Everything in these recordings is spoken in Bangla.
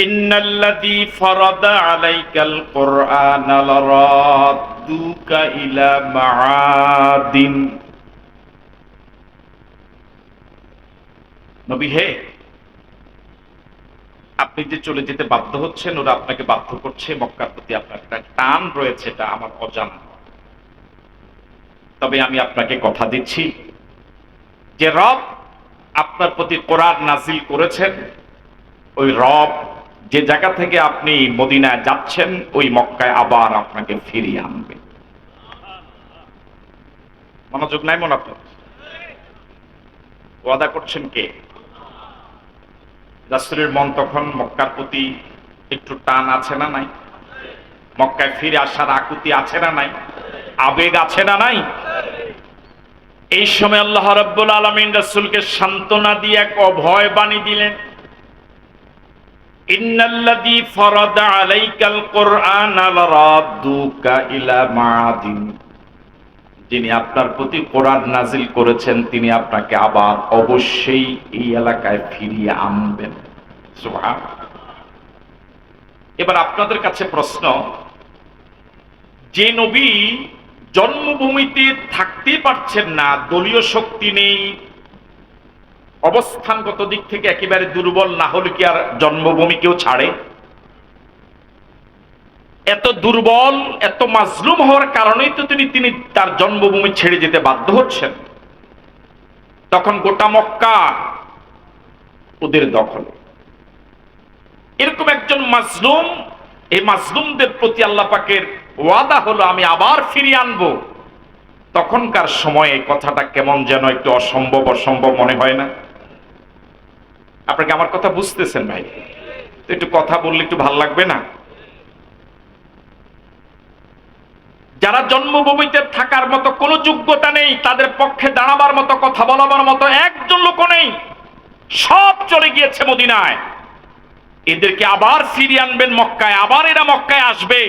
ইন্নাল্লাযী ফারাদা আলাইকাল কুরআনা লারাদ্দুকা ইলা মাআদিন। নবী হে, আপনি যে চলে যেতে বাধ্য হচ্ছেন, ওরা আপনাকে বাধ্য করছে, মক্কার প্রতি আপনার একটা টান রয়েছে, এটা আমার অজানা। তবে আমি আপনাকে কথা দিচ্ছি যে রব আপনার প্রতি কোরআন নাজিল করেছেন, ওই রব যে জায়গা থেকে আপনি মদিনায় যাচ্ছেন, ওই মক্কায় আবার আপনাকে ফিরিয়ে আনবে। মনোযোগ নাই মনে আপনার? ওয়াদা করছেন কে? রাসূলের মন তখন মক্কার প্রতি একটু টান আছে না নাই? মক্কায় ফিরে আসার আকুতি আছে না নাই? আবেগ আছে না নাই? এই সময় আল্লাহ রাব্বুল আলামিন রাসূলকে সান্ত্বনা দিয়ে এক অভয় বাণী দিলেন। ইন্নাল্লাযী ফারাদা আলাইকাল কুরআনা লারাদ্দুকা ইলা মাআদিন। যিনি আপনার প্রতি কোরআন নাজিল করেছেন, তিনি আপনাকে আবার অবশ্যই এই এলাকায় ফিরিয়ে আনবেন। সুবহানাল্লাহ। এবার আপনাদের কাছে প্রশ্ন, যে নবী জন্মভূমিতে থাকতে পারছেন না, দলীয় শক্তি নেই, অবস্থানগত দিক থেকে একেবারে দুর্বল, না হলে কি আর জন্মভূমি কেউ ছাড়ে? এত দুর্বল, এত মাজলুম হওয়ার কারণেই তো তিনি তার জন্মভূমি ছেড়ে যেতে বাধ্য হচ্ছেন। তখন গোটা মক্কা ওদের দখলে। এরকম একজন মাজলুম, এই মাজলুমদের প্রতি আল্লাহ পাকের ওয়াদা হলো আমি আবার ফিরিয়ে আনবো। তখনকার সময়ে কথাটা কেমন যেন একটু অসম্ভব অসম্ভব মনে হয় না? আপনাকে আমার কথা বুঝতেছেন ভাই? একটু কথা বললে একটু ভাল লাগবে না? যারা জন্মভূমিতে থাকার মতো কোনো যোগ্যতা নেই, তাদের পক্ষে দাঁড়াবার মতো, কথা বলাবার মতো একজন লোক নেই, সব চলে গিয়েছে মদিনায়। এদেরকে আবার ফিরিয়ে আনবেন মক্কায়, আবার এরা মক্কায় আসবে,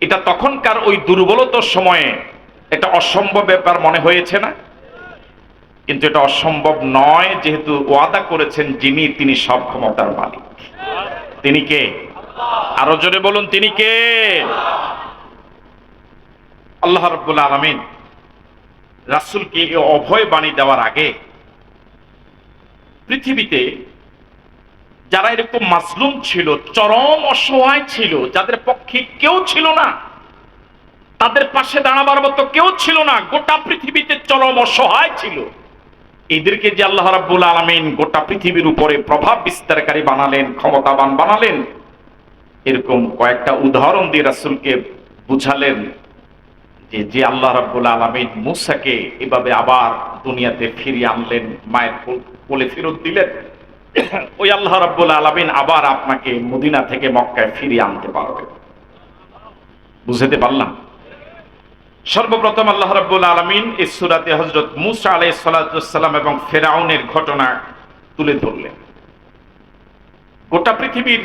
এটা তখনকার ওই দুর্বলতার সময়ে এটা অসম্ভব ব্যাপার মনে হয়েছে না? কিন্তু এটা অসম্ভব নয়, যেহেতু ওয়াদা করেছেন যিনি, তিনি সব ক্ষমতার মালিক। তিনি কে? আরো জোরে বলুন, তিনি কে? আল্লাহ রাব্বুল আলামিন রাসূলকে এই অভয় বাণী দেওয়ার আগে পৃথিবীতে যারা এরকম মাজলুম ছিল, চরম অসহায় ছিল, যাদের পক্ষে কেউ ছিল না, তাদের পাশে দাঁড়াবার মতো কেউ ছিল না, গোটা পৃথিবীতে চরম অসহায় ছিল, এদেরকে যে আল্লাহ রাব্বুল আলামিন গোটা পৃথিবীর উপরে প্রভাব বিস্তারকারী বানালেন, ক্ষমতাবান বানালেন, এরকম কয়েকটা উদাহরণ দিয়ে রাসূলকে বুঝালেন যে আল্লাহ রাব্বুল আলামিন মূসাকে এভাবে আবার দুনিয়াতে ফিরিয়ে আনলেন, মায়ের কোলে ফেরত দিলেন, ওই আল্লাহ রাব্বুল আলামিন আবার আপনাকে মদিনা থেকে মক্কায় ফিরিয়ে আনতে পারবেন। বুঝতে পারলাম? সর্বপ্রথম আল্লাহ রাব্বুল আলামিন এই সূরাতে হযরত মূসা আলাইহিস সালাতু ওয়াস সালাম এবং ফিরআউনের ঘটনা তুলে ধরলেন। গোটা পৃথিবীর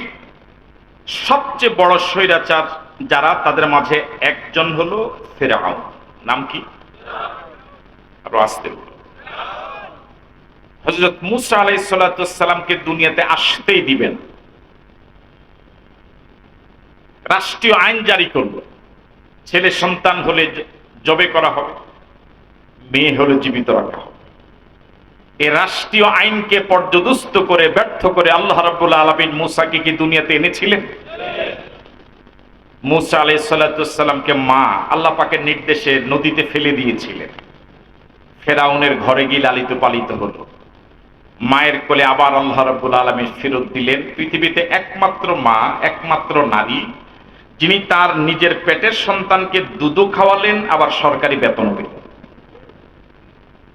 সবচেয়ে বড় স্বৈরাচার যারা, তাদের মাঝে একজন হলো ফিরআউন। নাম কি? আরো আসতে বলুন। হযরত মূসা আলাইহিস সালাতু ওয়াস সালামকে দুনিয়াতে আসতেই দিবেন, রাষ্ট্রীয় আইন জারি করলো, ছেলে সন্তান হলে জবে করা হবে, মেয়ে হলে জীবিত রাখা হবে। এই রাষ্ট্রীয় আইনকে পর্যদস্ত করে, ব্যর্থ করে আল্লাহ রাব্বুল আলামিন মূসাকে কি দুনিয়াতে এনেছিলেন? মূসা আলাইহিস সালাতু ওয়াস সালামকে মা আল্লাহ পাকের নির্দেশে নদীতে ফেলে দিয়েছিলেন। ফিরআউনের ঘরে গিয়ে লালিত পালিত হলো, মায়ের কোলে আবার আল্লাহ রাব্বুল আলামিন ফেরত দিলেন। পৃথিবীতে একমাত্র মা, একমাত্র নারী, যিনি তার নিজের পেটের সন্তানকে দুধও খাওয়ালেন, আবার সরকারি বেতনও দিলেন।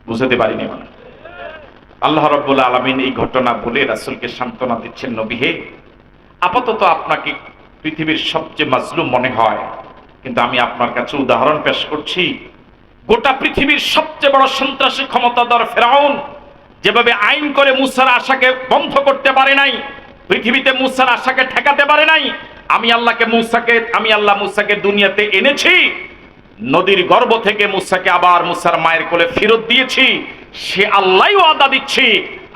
বুঝতে পারিনি মানে? আল্লাহ রাব্বুল আলামিন এই ঘটনা বলে রাসূলকে সান্ত্বনা দিচ্ছেন, নবী হে, আপাতত আপনাকে পৃথিবীর সবচেয়ে মাজলুম মনে হয়, কিন্তু আমি আপনার কাছে উদাহরণ পেশ করছি। গোটা পৃথিবীর সবচেয়ে বড় সন্ত্রাসী ক্ষমতাধর ফিরআউন যেভাবে আইন করে মূসার আশাকে বন্ধ করতে পারে নাই, পৃথিবীতে মূসার আশাকে ঠেকাতে পারে নাই, আমি আল্লাহ মূসাকে দুনিয়াতে এনেছি, নদীর গর্ভ থেকে মূসাকে আবার মূসার মায়ের কোলে ফেরত দিয়েছি, সে আল্লাহই ওয়াদা দিচ্ছি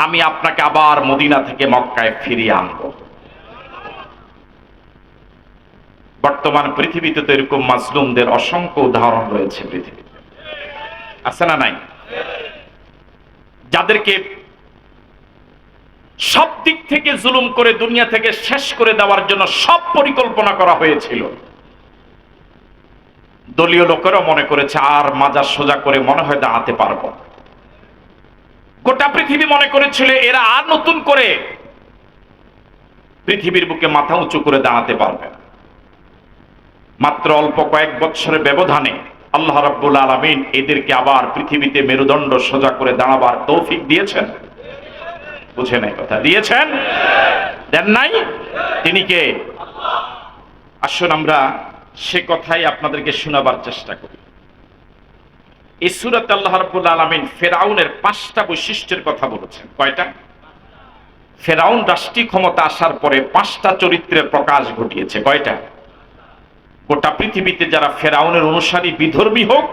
আমি আপনাকে আবার মদিনা থেকে মক্কায় ফিরিয়ে আনবো। বর্তমান পৃথিবীতে তো এরকম মাজলুমদের অসংখ্য উদাহরণ রয়েছে পৃথিবীতে, আছে না নাই? যাদেরকে সব দিক থেকে জুলুম করে দুনিয়া থেকে শেষ করে দেওয়ার জন্য সব পরিকল্পনা করা হয়েছিল। দলীয় লোকেরাও মনে করেছে আর মাজার সোজা করে মনে হয় দাঁড়াতে পারবো। গোটা পৃথিবী মনে করেছিল এরা আর নতুন করে পৃথিবীর বুকে মাথা উঁচু করে দাঁড়াতে পারবে না। মাত্র অল্প কয়েক বছরের ব্যবধানে আল্লাহ রাব্বুল আলামিন এদেরকে আবার পৃথিবীতে মেরুদণ্ড সোজা করে দাঁড়াবার তৌফিক দিয়েছেন। বুঝে নাই কথা? দিয়েছেন, দেন নাই? তিনি কে? আসুন আমরা সে কথাই আপনাদেরকে শোনাবার চেষ্টা করি। এই সূরাতে আল্লাহ রাব্বুল আলামিন ফেরাউনের 5টা বৈশিষ্ট্যের কথা বলেছেন। কয়টা? ফেরাউন রাষ্ট্রীয় ক্ষমতা আসার পরে 5টা চরিত্রের প্রকাশ ঘটিয়েছে। কয়টা? গোটা পৃথিবীতে যারা ফেরাউনের অনুসারী, বিধর্মী হোক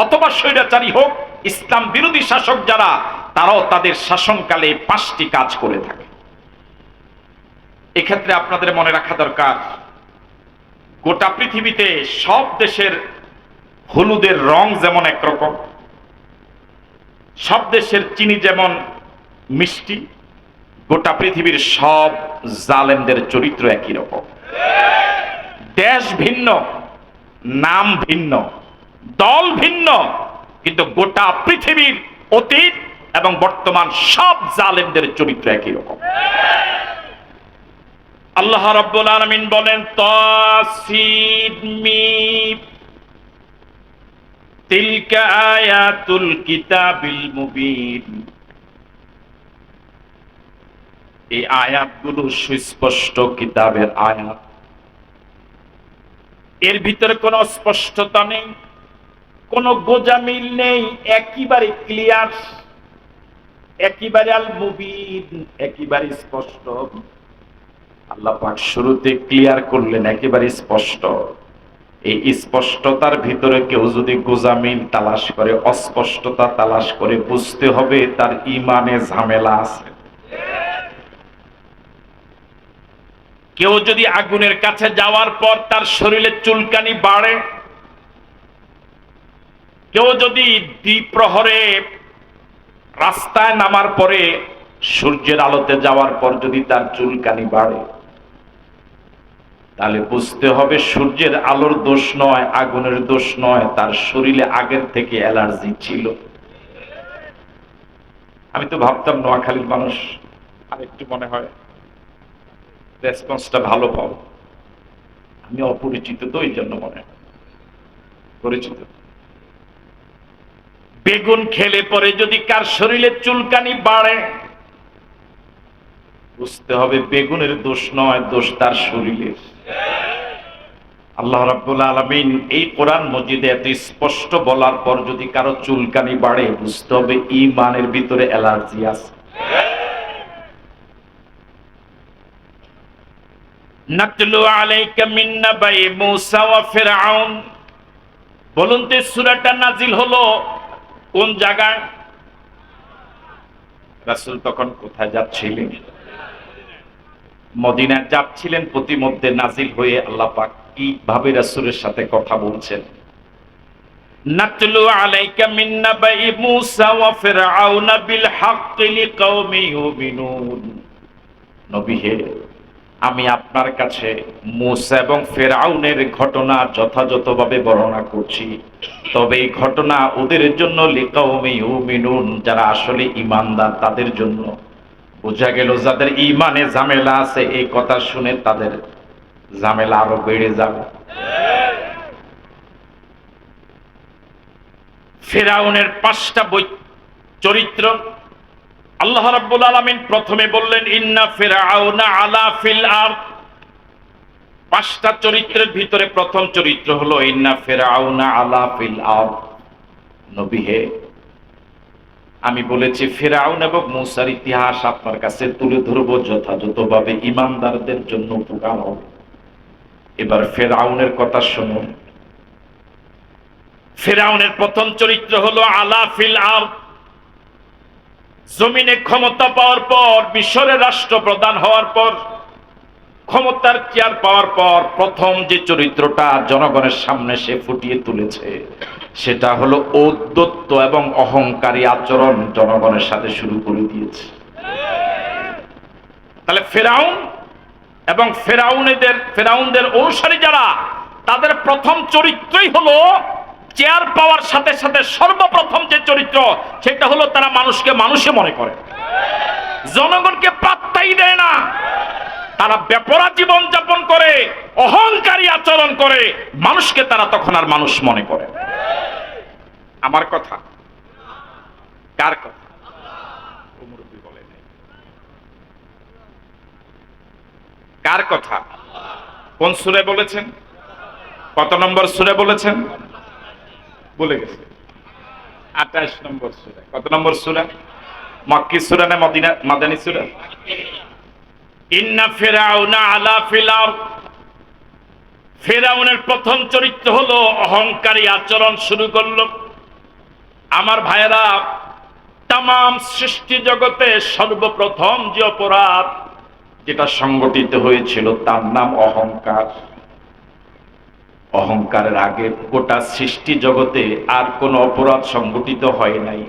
অথবা স্বৈরাচারী হোক, ইসলাম বিরোধী শাসক যারা, তারাও তাদের শাসনকালে 5টি কাজ করে থাকে। এক্ষেত্রে আপনাদের মনে রাখা দরকার, গোটা পৃথিবীতে সব দেশের হলুদের রং যেমন একরকম, সব দেশের চিনি যেমন মিষ্টি, গোটা পৃথিবীর সব জালেমদের চরিত্র একই রকম। দেশ ভিন্ন, নাম ভিন্ন, দল ভিন্ন, কিন্তু গোটা পৃথিবীর অতীত এবং বর্তমান সব জালেমদের চরিত্র একই রকম। আল্লাহ রাব্বুল আলামিন বলেন তাসিদ মিম তিলকা আয়াতুল কিতাবিল মুবিন। এই আয়াতগুলো সুস্পষ্ট কিতাবের আয়াত, এর ভিতরে কোনো স্পষ্টতা নেই, কোনো গোজামিল নেই, একেবারে ক্লিয়ার, একেবারে আল মুবিন, একেবারে স্পষ্ট। আল্লাহ পাক শুরুতে ক্লিয়ার করলেন একেবারে স্পষ্ট। এই স্পষ্টতার ভিতরে কেউ যদি গোজামিল তালাশ করে, অস্পষ্টতা তালাশ করে, বুঝতে হবে তার ঈমানে ঝামেলা আছে। কেউ যদি আগুনের কাছে যাওয়ার পর তার শরীরে চুলকানি বাড়ে, কেউ যদি দ্বিপ্রহরে রাস্তায় নামার পরে সূর্যের আলোতে যাওয়ার পর যদি তার চুলকানি বাড়ে, তাহলে বুঝতে হবে সূর্যের আলোর দোষ নয়, আগুনের দোষ নয়, তার শরীরে আগের থেকে অ্যালার্জি ছিল। আমি তো ভাবতাম নোয়াখালীর মানুষ আরেকটু মনে হয় রেসপন্সটা ভালো পাবো। আমি অপরিচিত তো এই জন্য মনে হয় পরিচিত। বেগুন খেলে পরে যদি কার শরীরে চুলকানি বাড়ে, বুঝতে হবে বেগুনের দোষ নয়, দোষ তার শরীরের। আল্লাহ রাব্বুল আলামিন এই কোরআন মজিদে এত স্পষ্ট বলার পর যদি কারো চুলকানি বাড়ে, বুঝতে হবে ঈমানের ভিতরে অ্যালার্জি আছে। নাতলু আলাইকা মিন নাবাই মূসা ওয়া ফিরআউন। বলুন তো সূরাটা নাজিল হলো কোন জায়গায়? রাসূল তখন কোথায় যাচ্ছিলেন? মদিনায় যাচ্ছিলেন। প্রতিমধ্যে নাজিল হয়ে আল্লাহ পাক কিভাবে রাসূলের সাথে কথা বলছেন। নাতলু আলাইকা মিন নাবাই মূসা ওয়া ফিরআউন বিল হাক্কি লিকাওমি ইউমিনুন। নবী হে, আমি আপনার কাছে মূসা এবং ফেরাউনের ঘটনা যথাযথভাবে বর্ণনা করছি, তবে এই ঘটনা ওদের জন্য লিকাওমি ইউমিনুন, যারা আসলে ঈমানদার তাদের জন্য। বোঝা গেল যাদের ঈমানে ঝামেলা আছে, এই কথা শুনে তাদের ঝামেলা আরো বেড়ে যাবে। ফেরাউনের 5টা চরিত্র আল্লাহ রাব্বুল আলামিন প্রথমে বললেন ইন্না ফিরআউনা আলা ফিল আরদ। 5টা চরিত্রের ভিতরে প্রথম চরিত্র হলো ইন্না ফিরআউনা আলা ফিল আরদ। নবী হে, আমি বলেছি ফিরআউন এবং মূসার ইতিহাস আপনার কাছে তুলে ধরবো, যথাযথভাবে ঈমানদারদের জন্য উপকার হবে। এবার ফিরআউনের কথা শুনুন। ফিরআউনের প্রথম চরিত্র হলো আলা ফিল আরদ। জমিনে ক্ষমতা পাওয়ার পর, মিশরের রাষ্ট্রপ্রধান হওয়ার পর ক্ষমতার চেয়ার পাওয়ার পর প্রথম যে চরিত্রটা জনগণের সামনে সে ফুটিয়ে তুলেছে সেটা হলো ঔদ্ধত্য এবং অহংকারী আচরণ জনগণের সাথে শুরু করে দিয়েছে। তাহলে ফেরাউন এবং ফেরাউনদের অনুসারী যারা, তাদের প্রথম চরিত্রই হলো চেয়ার পাওয়ার সাথে সাথে সর্বপ্রথম যে চরিত্র সেটা হলো তারা মানুষকে মানুষে মনে করে, জনগণকে পাত্তাই দেয় না। তারা বেপরা জীবন যাপন করে, অহংকারী আচরণ করে, মানুষকে তারা তখন আর মানুষ মনে করে। আমার কথা কার কথা? বলে কার কথা? কোন সূরায় বলেছেন? কত নম্বর সূরা বলেছেন? বলে গেছে 28 নম্বর সূরা। কত নম্বর সূরা? মক্কি সূরা না মাদানী সূরা? ইন্না ফিরাউনা আলা ফিল আরদ, ফিরাউনের প্রথম চরিত্র হলো অহংকারী আচরণ শুরু করলো। আমার ভাইয়েরা, তামাম সৃষ্টি জগতে সর্বপ্রথম যে অপরাধ যেটা সংগঠিত হয়েছিল তার নাম অহংকার। অহংকারের আগে গোটা সৃষ্টি জগতে আর কোন অপরাধ সংগঠিত হয় নাই।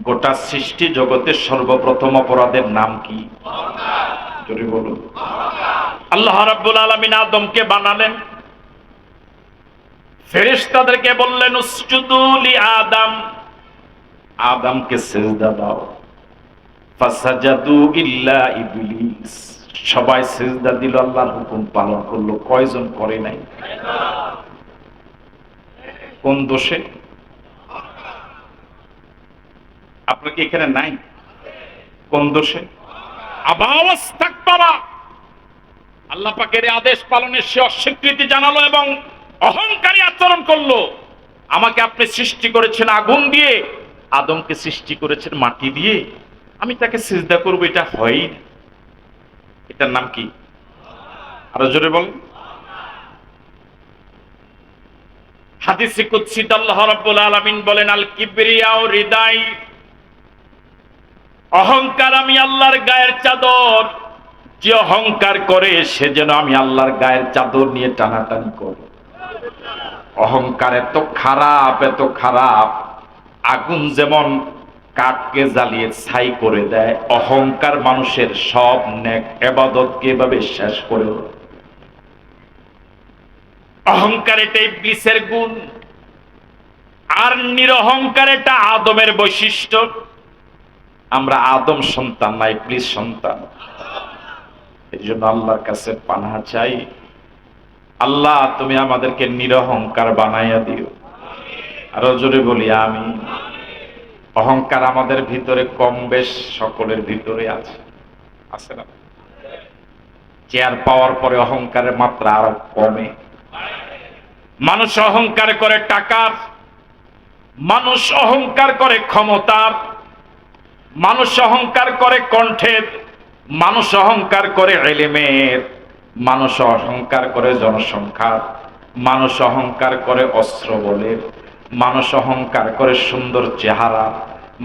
গোটা সৃষ্টি জগতে সর্বপ্রথম অপরাধের নাম কি? জোরে বলুন। আল্লাহ রাব্বুল আলামিন আদমকে বানালেন, ফেরেশতাদেরকে বললেন উসজুদু লি আদম, আদমকে সিজদা দাও। ফাসাজাদু ইল্লা ইবলিস, সবাই সিজদা দিল, আল্লাহর হুকুম পালন করলো। কয়জন করে নাই? কোন দোষে? আপনার কি এখানে নাই? কোন দোষে? আবাওয়াস্তাকবারা, আল্লাহ পাকের আদেশ পালনের সে অস্বীকৃতি জানালো এবং অহংকারী আচরণ করলো। আমাকে আপনি সৃষ্টি করেছেন আগুন দিয়ে, আদমকে সৃষ্টি করেছেন মাটি দিয়ে, আমি তাকে সিজদা করবো, এটা হয়? এটার নাম কি? আরো জোরে বলেন। হাদিসে কুদসিতে আল্লাহ রাব্বুল আলামিন বলেন আল কিবরিয়াউ রিদাই, অহংকার আমি আল্লাহর গায়ের চাদর। যে অহংকার করে সে যেন আমি আল্লাহর গায়ের চাদর নিয়ে টানাটানি করে। অহংকার এত খারাপ, এত খারাপ, আগুন যেমন কাঠকে জ্বালিয়ে ছাই করে দেয়, অহংকার মানুষের সব নেক ইবাদতকে এভাবে শেষ করে দেয়। অহংকার এটা ইবলিসের গুণ, আর নিরহংকার এটা আদমের বৈশিষ্ট্য। আমরা আদম সন্তান না, ইবলিস সন্তান। এই জন্য আল্লাহর কাছে পানাহ চাই, আল্লাহ তুমি আমাদেরকে নিরহংকার বানাইয়া দিও। আরো জোরে বলি আমিন। অহংকার আমাদের ভিতরে কম বেশ সকলের ভিতরে আছে, আছে না? চেয়ার পাওয়ার পরে অহংকারের মাত্রা আরো কমে। মানুষ অহংকার করে টাকার, মানুষ অহংকার করে ক্ষমতার, মানুষ অহংকার করে কণ্ঠের, মানুষ অহংকার করে ইলমের, মানুষ অহংকার করে জনসংখ্যার, মানুষ অহংকার করে অস্ত্র বলের, মানুষ অহংকার করে সুন্দর চেহারা,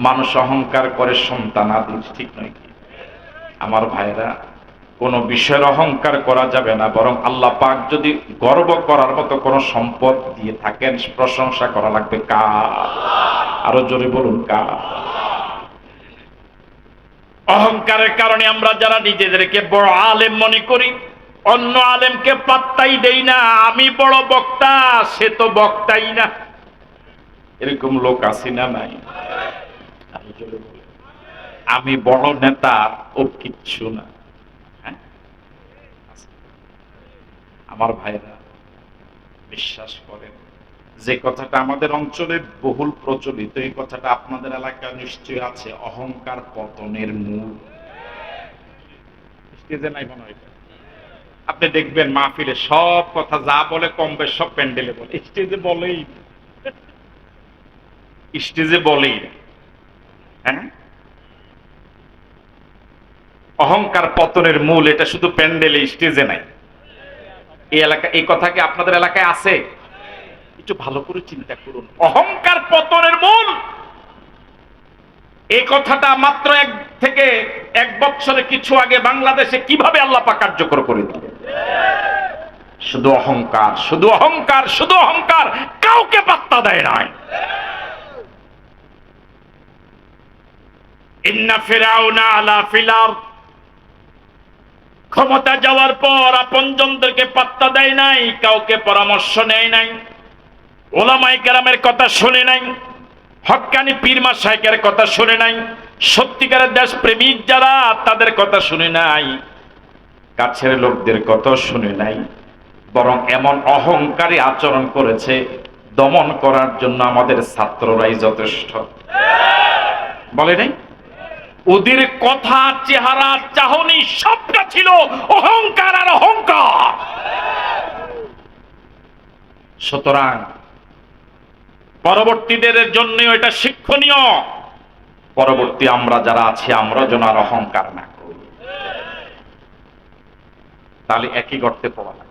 মানুষ অহংকার করে সন্তানাদি। ঠিক নয় কি আমার ভাইরা? কোন বিষয়ের অহংকার করা যাবে না, বরং আল্লাহ পাক যদি গর্ব করার মতো কোন সম্পদ দিয়ে থাকেন প্রশংসা করা লাগবে কার? আরো জোরে বলুন কার? অহংকারের কারণে আমরা যারা নিজেদেরকে বড় আলেম মনে করি, অন্য আলেমকে পাত্তাই দেই না। আমি বড় বক্তা, সে তো বক্তাই না। এরকম লোক আছে না নাই? আমি বড় নেতা, ও কিচ্ছু না। আমার ভাইরা বিশ্বাস করেন, যে কথাটা আমাদের অঞ্চলে বহুল প্রচলিত, এই কথাটা আপনাদের এলাকায় নিশ্চয়ই আছে, অহংকার পতনের মূল। স্টেজে নাই মনে হয়, আপনি দেখবেন মাহফিলে সব কথা যা বলে কম বেশ সব প্যান্ডেলে বলে, স্টেজে বলেই, স্টেজে বলেই। হ্যাঁ, অহংকার পতনের মূল, এটা শুধু প্যান্ডেলে, স্টেজে নাই। এই এলাকা, এই কথা কি আপনাদের এলাকায় আছে? একটু ভালো করে চিন্তা করুন। অহংকার পতনের মূল, এই কথাটা মাত্র 1 থেকে 1 বছরে কিছু আগে বাংলাদেশে কিভাবে আল্লাহ পাক কার্যকর করে দিলেন। শুধু অহংকার, শুধু অহংকার, শুধু অহংকার, কাউকে পাত্তা দেয় নাই। ইন্না ফিরাউনা আলা ফিল আরদ, ক্ষমতা যাওয়ার পর আপনজনদেরকে পাত্তা দেয় নাই, কাউকে পরামর্শ নেয় নাই, ওলামায়ে কেরামের কথা শুনে নাই, হক্কানি পীর মাশায়েখের কথা শুনে নাই, সত্যিকারের দেশপ্রেমিক যারা তাদের কথা শুনে নাই, কাছের লোকদের কথা শুনে নাই, বরং এমন অহংকারী আচরণ করেছে দমন করার জন্য আমাদের ছাত্ররাই যথেষ্ট। বলে নাই? ওদের কথা, চেহারা, চাহনি সবটা ছিল অহংকার আর অহংকার। সুতরাং পরবর্তীদের জন্য এটা শিক্ষণীয়, পরবর্তী আমরা যারা আছি আমরা যেন আর অহংকার না করি, তাহলে একই গর্তে পড়া লাগবে।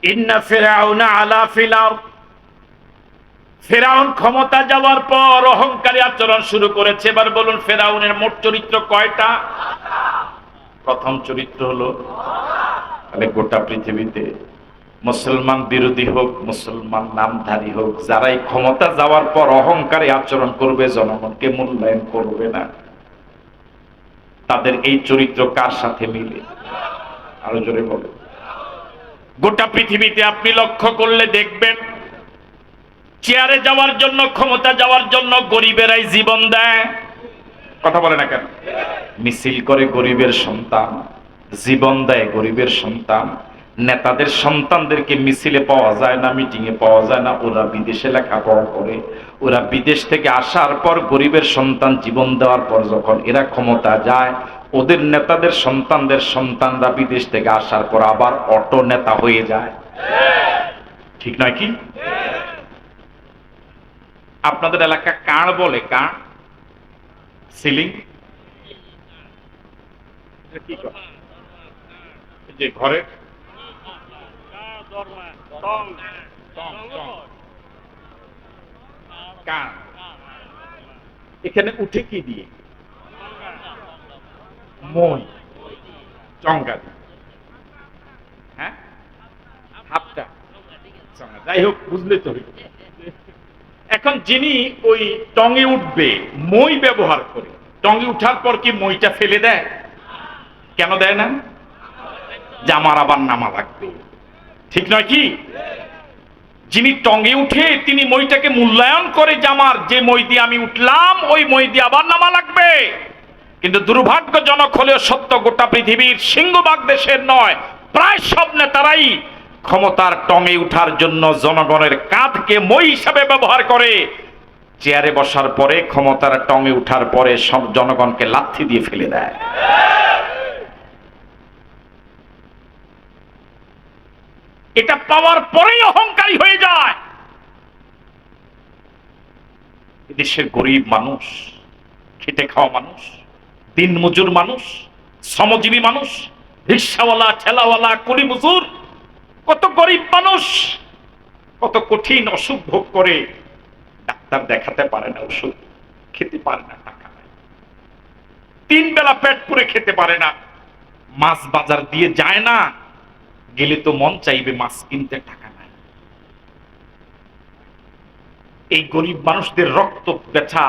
ইন্না ফিরাউনা আলা ফিল আরদ, ফিরাউন ক্ষমতা যাওয়ার পর অহংকারী আচরণ শুরু করেছে। এবার বলুন ফিরাউনের মোট চরিত্র কয়টা? প্রথম চরিত্র হলো, তাহলে গোটা পৃথিবীতে মুসলমান বিরোধী হোক, মুসলমান নামধারী হোক, যারাই ক্ষমতা যাওয়ার পর অহংকারী আচরণ করবে, জনগণকে মূল্যায়ন করবে না, তাদের এই চরিত্র কার সাথে মিলে? আরো জোরে বলে। গোটা পৃথিবীতে আপনি লক্ষ্য করলে দেখবেন, চেয়ারে যাওয়ার জন্য, ক্ষমতা যাওয়ার জন্য গরিবেরাই জীবন দেয়। কথা বলে না কেন? মিছিল করে গরিবের সন্তান, জীবন দেয় গরিবের সন্তান। নেতাদের সন্তানদেরকে মিছিলে পাওয়া যায় না, মিটিংয়ে পাওয়া যায় না, ওরা বিদেশে লেখাপড়া করে, ওরা বিদেশ থেকে আসার পর গরিবের সন্তান জীবন দেওয়ার পর যখন এরা ক্ষমতা যায়, ওদের নেতাদের সন্তানদের সন্তানরা বিদেশ থেকে আসার পর আবার অটো নেতা হয়ে যায়। ঠিক নয় কি? আপনাদের এলাকা কার বলে? কার? সিলিং? কি যে ঘরে এখানে উঠে কি দিয়ে? মই, চঙ্গা। হ্যাঁ, হাতটা যাই হোক, বুঝলে তো। এখন যিনি ওই টঙে উঠবে, মই ব্যবহার করে, টঙে উঠার পর কি মইটা ফেলে দেয়? কেন দেয় না? জামার আবার নামা লাগবে। ঠিক নয় কি? যিনি টঙে উঠে তিনি মইটাকে মূল্যায়ন করে, জামার যে মই দিয়ে আমি উঠলাম ওই মই দিয়ে আবার নামা লাগবে। কিন্তু দুর্ভাগ্যজনক হলেও সত্য, গোটা পৃথিবীর সিংহভাগ দেশের নয়, প্রায় সব নেতারাই ক্ষমতার টঙে উঠার জন্য জনগণের কাঁধকে মই হিসাবে ব্যবহার করে, চেয়ারে বসার পরে, ক্ষমতার টঙে উঠার পরে সব জনগণকে লাথি দিয়ে ফেলে দেয়। এটা পাওয়ার পরেই অহংকারী হয়ে যায়। দেশের গরিব মানুষ, খেটে খাওয়া মানুষ, দিন মজুর মানুষ, শ্রমজীবী মানুষ, রিক্সাওয়ালা, ঠেলাওয়ালা, কুলি মজুর, কত গরিব মানুষ কত কঠিন অসুখ ভোগ করে, ডাক্তার দেখাতে পারে না, ওষুধ খেতে পারে না, টাকা নাই, 3 বেলা পেট পুরে খেতে পারে না, মাছ বাজার দিয়ে যায় না, গেলে তো মন চাইবে মাছ কিনতে, টাকা নাই। এই গরিব মানুষদের রক্ত বেচা,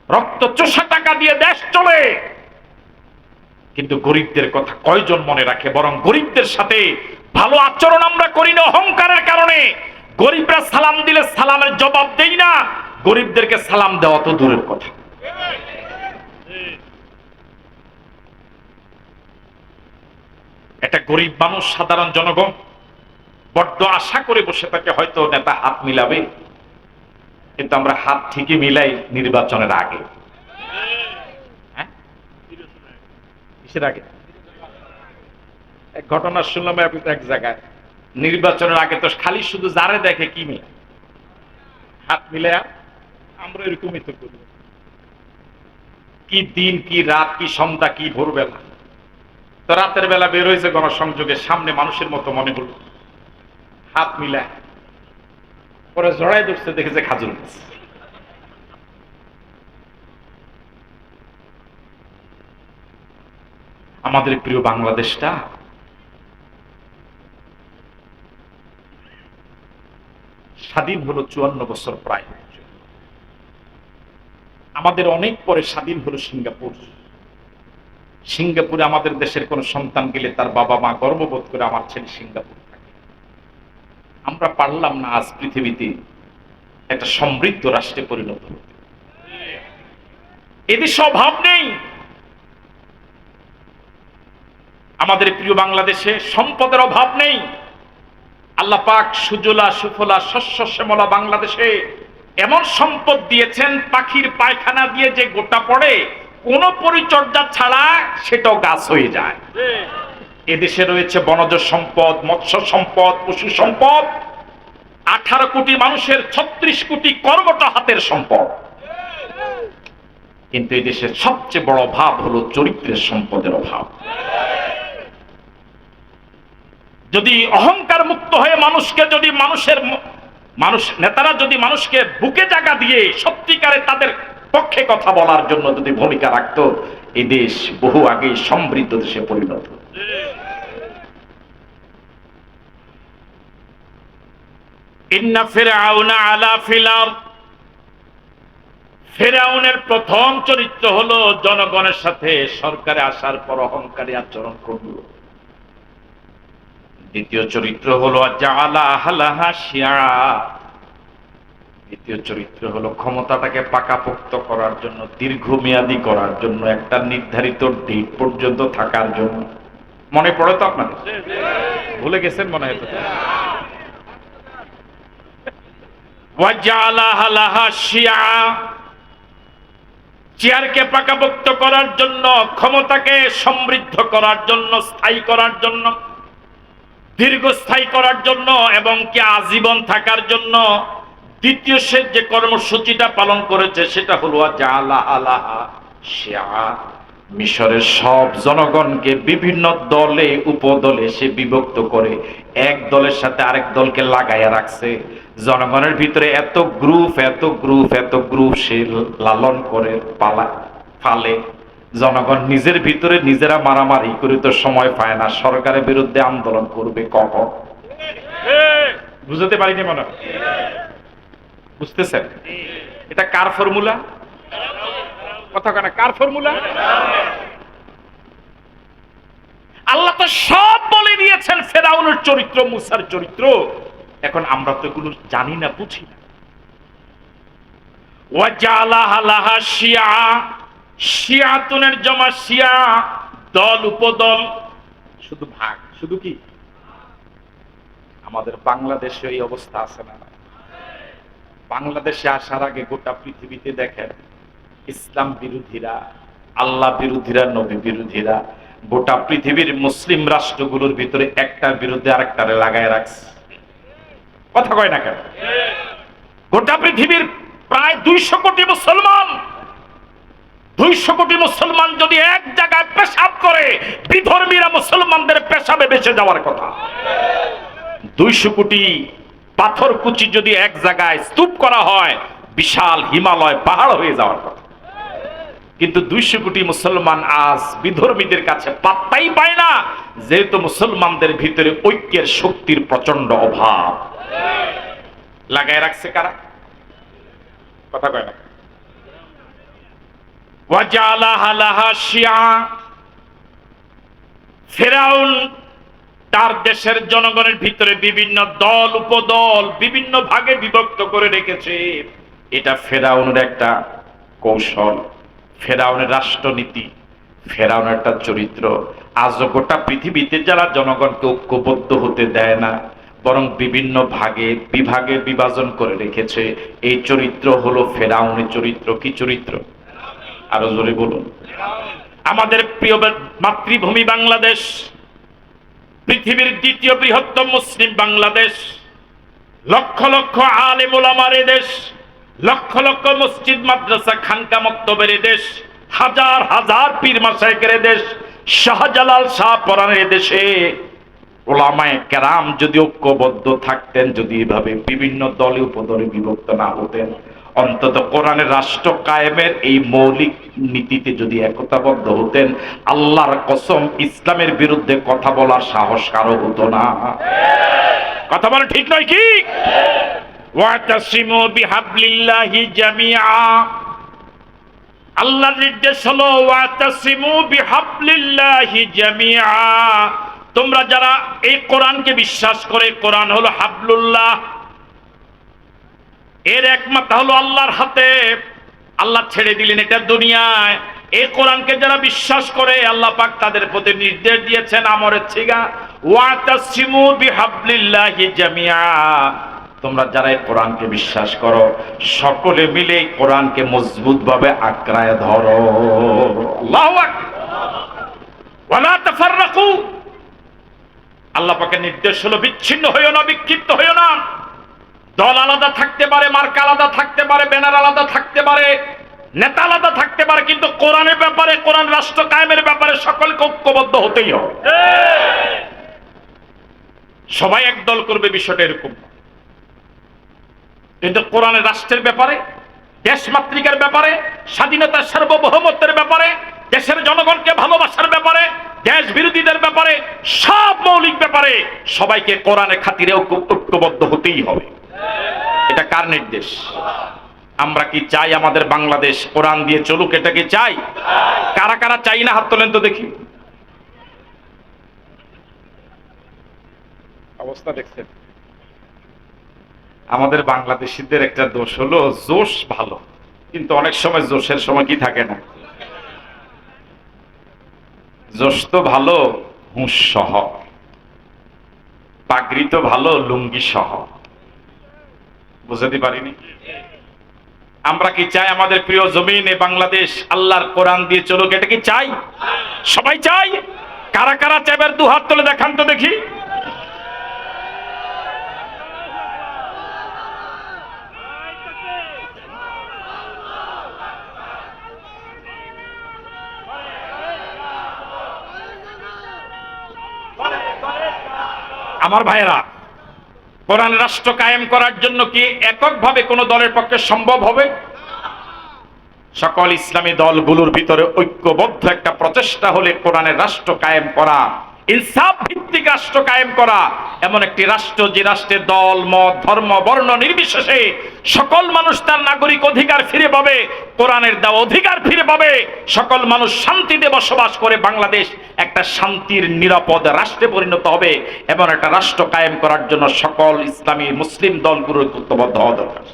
রক্ত চোষা টাকা দিয়ে দেশ চলে। কিন্তু গরিবদের কথা কয়জন মনে রাখে? বরং গরিবদের সাথে ভালো আচরণ আমরা করি না অহংকারের কারণে। গরিবরা সালাম দিলে সালামের জবাব দেই না, গরিবদেরকে সালাম দেওয়া তো দূরের কথা। একটা গরিব মানুষ, সাধারণ জনগণ বড্ড আশা করে বসে থাকে হয়তো নেতা হাত মিলাবে, কিন্তু আমরা হাত ঠিকই মিলাই নির্বাচনের আগে। হ্যাঁ, কিসের আগে? এক ঘটনা শুনলাম এক জায়গায়, নির্বাচনের আগে তো খালি শুধু যারে দেখে কি মিলে হাত মিলে। আমরা এরকমই তো করি, কি দিন, কি রাত, কি সন্ধ্যা, কি ভোরবেলা। তো রাতের বেলা বের হয়েছে গণসংযোগের সামনে, মানুষের মতো মনে হলো, হাত মিলা, পরে জড়াই ধরছে, দেখেছে খাজুর গাছ। আমাদের প্রিয় বাংলাদেশটা স্বাধীন হলো 54 বছর প্রায়। আমাদের অনেক পরে স্বাধীন হলো সিঙ্গাপুর। সিঙ্গাপুরে আমাদের দেশের কোন সন্তান গেলে তার বাবা মা গর্ববোধ করে আমার ছেলে সিঙ্গাপুর থাকে। আমরা পারলাম না আজ পৃথিবীতে একটা সমৃদ্ধ রাষ্ট্রে পরিণত হতে। এদেশে অভাব নেই। আমাদের প্রিয় বাংলাদেশে সম্পদের অভাব নেই। আল্লাহ পাক সুজলা সুফলা শস্য শ্যামলা বাংলাদেশে এমন সম্পদ দিয়েছেন, পাখির পায়খানা দিয়ে যে গোটা পড়ে কোন পরিচর্যা ছাড়া সেটাও গাছ হয়ে যায়। এদেশে রয়েছে বনজ সম্পদ, মৎস্য সম্পদ, পশু সম্পদ, 18 কোটি মানুষের 36 কোটি কর্মঠ হাতের সম্পদ। কিন্তু এই দেশের সবচেয়ে বড় অভাব হলো চরিত্রের সম্পদের অভাব। যদি অহংকার মুক্ত হয়ে মানুষকে যদি নেতারা যদি মানুষকে বুকে জায়গা দিয়ে সত্যিকারে তাদের পক্ষে কথা বলার জন্য যদি ভূমিকা রাখতো, এই দেশ বহু আগেই সমৃদ্ধ দেশে পরিণত। ইন্না ফিরআউনা আলা ফিল আরদ, ফিরআউনের প্রথম চরিত্র হলো জনগণের সাথে সরকারে আসার পর অহংকারী আচরণ করল। দ্বিতীয় চরিত্র হলো জাআলা আহলাহা শিয়া, দ্বিতীয় চরিত্র হলো ক্ষমতাটাকে পাকাপোক্ত করার জন্য, দীর্ঘমেয়াদী করার জন্য, একটা নির্ধারিত ডেট পর্যন্ত থাকার জন্য। মনে পড়ে তো আপনাদের? ভুলে গেছেন মনে হয়। ওয়াজাআলা আহলাহা শিয়া, চেয়ারকে পাকাপোক্ত করার জন্য, ক্ষমতাকে সমৃদ্ধ করার জন্য, স্থায়ী করার জন্য, দীর্ঘস্থায়ী করার জন্য এবং কি আজীবন থাকার জন্য দ্বিতীয় সে যে কর্মসূচিটা পালন করেছে সেটা হলো জাআলা আলাহা শিয়া, মিশরের সব জনগণকে বিভিন্ন দলে উপদলে সে বিভক্ত করে এক দলের সাথে আরেক দলকে লাগাইয়া রাখছে। জনগণের ভিতরে এত গ্রুপ এত গ্রুপ এত গ্রুপ সে লালন করে ফালে। জনগণ নিজের ভিতরে নিজেরা মারামারি করে তো সময় পায় না, সরকারের বিরুদ্ধে আন্দোলন করবে কখন? বুঝতে পারিনি মনে হয়? বুঝতেছেন? এটা কার ফর্মুলা? কথা কেন কার ফর্মুলা? আল্লাহ তো সব বলে দিয়েছেন, ফেরাউনের চরিত্র, মুসার চরিত্র। এখন আমরা তো এগুলো জানি না, বুঝি না। ওয়াজাআলা আলাহা শিয়া, শিয়াতুনের জমা শিয়া, দল উপদল, শুধু ভাগ, শুধু কি? আমাদের বাংলাদেশে এই অবস্থা আছে না? বাংলাদেশে আসার আগে গোটা পৃথিবীতে দেখেন ইসলাম বিরোধীরা, আল্লাহ বিরোধীরা, নবী বিরোধীরা গোটা পৃথিবীর মুসলিম রাষ্ট্রগুলোর ভিতরে একটার বিরুদ্ধে আরেকটারে লাগায় রাখছে। কথা কয় না কেন? গোটা পৃথিবীর প্রায় 200 কোটি মুসলমান, 200 কোটি মুসলমান যদি এক জায়গায় পেশাব করে, বিধর্মীরা মুসলমানদের পেশাবে বেঁচে যাওয়ার কথা। 200 কোটি পাথর কুচি যদি এক জায়গায় স্তূপ করা হয়, বিশাল হিমালয় পাহাড় হয়ে যাওয়ার কথা। কিন্তু 200 কোটি মুসলমান আজ বিধর্মীদের কাছে পাত্তাই পায় না, যেহেতু মুসলমানদের ভিতরে ঐক্যের শক্তির প্রচন্ড অভাব। লাগায় রাখছে কারা? কথা কয় না? ওয়াজাআলা আলাহা শিয়া, ফিরআউন তার দেশের জনগণের ভিতরে বিভিন্ন দল উপদল বিভিন্ন ভাগে বিভক্ত করে রেখেছে। এটা ফেরাউনের একটা কৌশল, ফেরাউনের রাষ্ট্রনীতি, ফেরাউনের একটা চরিত্র। আজ গোটা পৃথিবীতে যারা জনগণকে ঐক্যবদ্ধ হতে দেয় না, বরং বিভিন্ন ভাগে বিভাগে বিভাজন করে রেখেছে, এই চরিত্র হলো ফেরাউনের চরিত্র। কি চরিত্র? আরো জোরে বলুন। আমাদের প্রিয় মাতৃভূমি বাংলাদেশ, পৃথিবীর দ্বিতীয় বৃহত্তম মুসলিম বাংলাদেশ, লক্ষ লক্ষ আলেম ওলামার দেশ, লক্ষ লক্ষ মসজিদ মাদ্রাসা খানকা মক্তবের দেশ, হাজার হাজার পীর মাশায়েখের দেশ, শাহজালাল শাহ পরানের দেশে ওলামায়ে কেরাম যদি ঐক্যবদ্ধ থাকতেন, যদি এভাবে বিভিন্ন দলে উপদলে বিভক্ত না হতেন, অন্তত কোরআনের রাষ্ট্র কায়েমের এই মৌলিক নীতিতে যদি একতাবদ্ধ হতেন, আল্লাহর কসম ইসলামের বিরুদ্ধে কথা বলার সাহস কারো হতো না। কথা বলে ঠিক নয় কি? ওয়াতাসিমু বিহাবলিল্লাহি জামিআ, আল্লাহর নির্দেশ হলো ওয়াতাসিমু বিহাবলিল্লাহি জামিআ, তোমরা যারা এই কোরআনকে বিশ্বাস করে, কোরআন হলো হাবলুল্লাহ, এর একমাত্র হলো আল্লাহর হাতে। আল্লাহ ছেড়ে দিলেন এটা দুনিয়ায়। এই কোরআনকে যারা বিশ্বাস করে আল্লাহ পাক তাদের প্রতি নির্দেশ দিয়েছেন আমরের ছিগা, ওয়াতাসিমু বিহাবলিল্লাহি জামিআ, তোমরা যারা এই কোরআনকে বিশ্বাস করো সকলে মিলে কোরআনকে মজবুত ভাবে আঁকড়ায় ধরো। আল্লাহু আকবার। ওয়ালা তাফাররাকু, আল্লাহ পাকের নির্দেশ হলো বিচ্ছিন্ন হইও না, বিক্ষিপ্ত হইও না। দল আলাদা থাকতে পারে, মার্কা আলাদা থাকতে পারে, ব্যানার আলাদা থাকতে পারে, নেতা আলাদা থাকতে পারে, কিন্তু কোরআনের ব্যাপারে, কোরআন রাষ্ট্র কায়েমের ব্যাপারে সকলকে ঐক্যবদ্ধ হতেই হবে। সবাই একদল করবে বিষয়টা এরকম, কিন্তু কোরআনের রাষ্ট্রের ব্যাপারে, দেশমাতৃকার ব্যাপারে, স্বাধীনতার সার্বভৌমত্বের ব্যাপারে, দেশের জনগণকে ভালোবাসার ব্যাপারে, দেশ বিরোধীদের ব্যাপারে, সব মৌলিক ব্যাপারে সবাইকে কোরআনের খাতিরে ঐক্যবদ্ধ হতেই হবে। এটা কার নির্দেশ? আমরা কি চাই আমাদের বাংলাদেশ কোরআন দিয়ে চলুক? এটা কি চাই? কারা কারা চাই না হাত তোলেন তো দেখি। অবস্থা দেখছেন? আমাদের বাংলাদেশিদের একটা দোষ হলো জোশ ভালো, কিন্তু অনেক সময় জোশের সময় কি থাকে না। জোশ তো ভালো হুঁশ সহ, পাগড়ি তো ভালো লুঙ্গি সহ। বুঝাতে পারিনি? আমরা কি চাই আমাদের প্রিয় জমিনে বাংলাদেশ আল্লাহর কোরআন দিয়ে চলুক? এটা কি চাই? সবাই চাই। কারা কারা চাইবার দু হাত তুলে দেখান তো দেখি। আমার ভাইয়েরা, কোরআন রাষ্ট্র কায়েম করার জন্য কি এককভাবে কোন দলের পক্ষে সম্ভব হবে? সকল ইসলামী দলগুলোর ভিতরে ঐক্যবদ্ধ একটা প্রচেষ্টা হলে কোরআনের রাষ্ট্র কায়েম করা, ইনসাফ ভিত্তিক রাষ্ট্র কায়েম করা, এমন একটি রাষ্ট্র যে রাষ্ট্রের দল মত ধর্ম বর্ণ নির্বিশেষে সকল মানুষ তার নাগরিক অধিকার ফিরে পাবে, কোরআনের দেওয়া অধিকার ফিরে পাবে, সকল মানুষ শান্তিতে বসবাস করে বাংলাদেশ একটা শান্তির নিরাপদ রাষ্ট্রে পরিণত হবে। এমন একটা রাষ্ট্র কায়েম করার জন্য সকল ইসলামী মুসলিম দলগুলোর ঐক্যবদ্ধ হওয়া দরকার।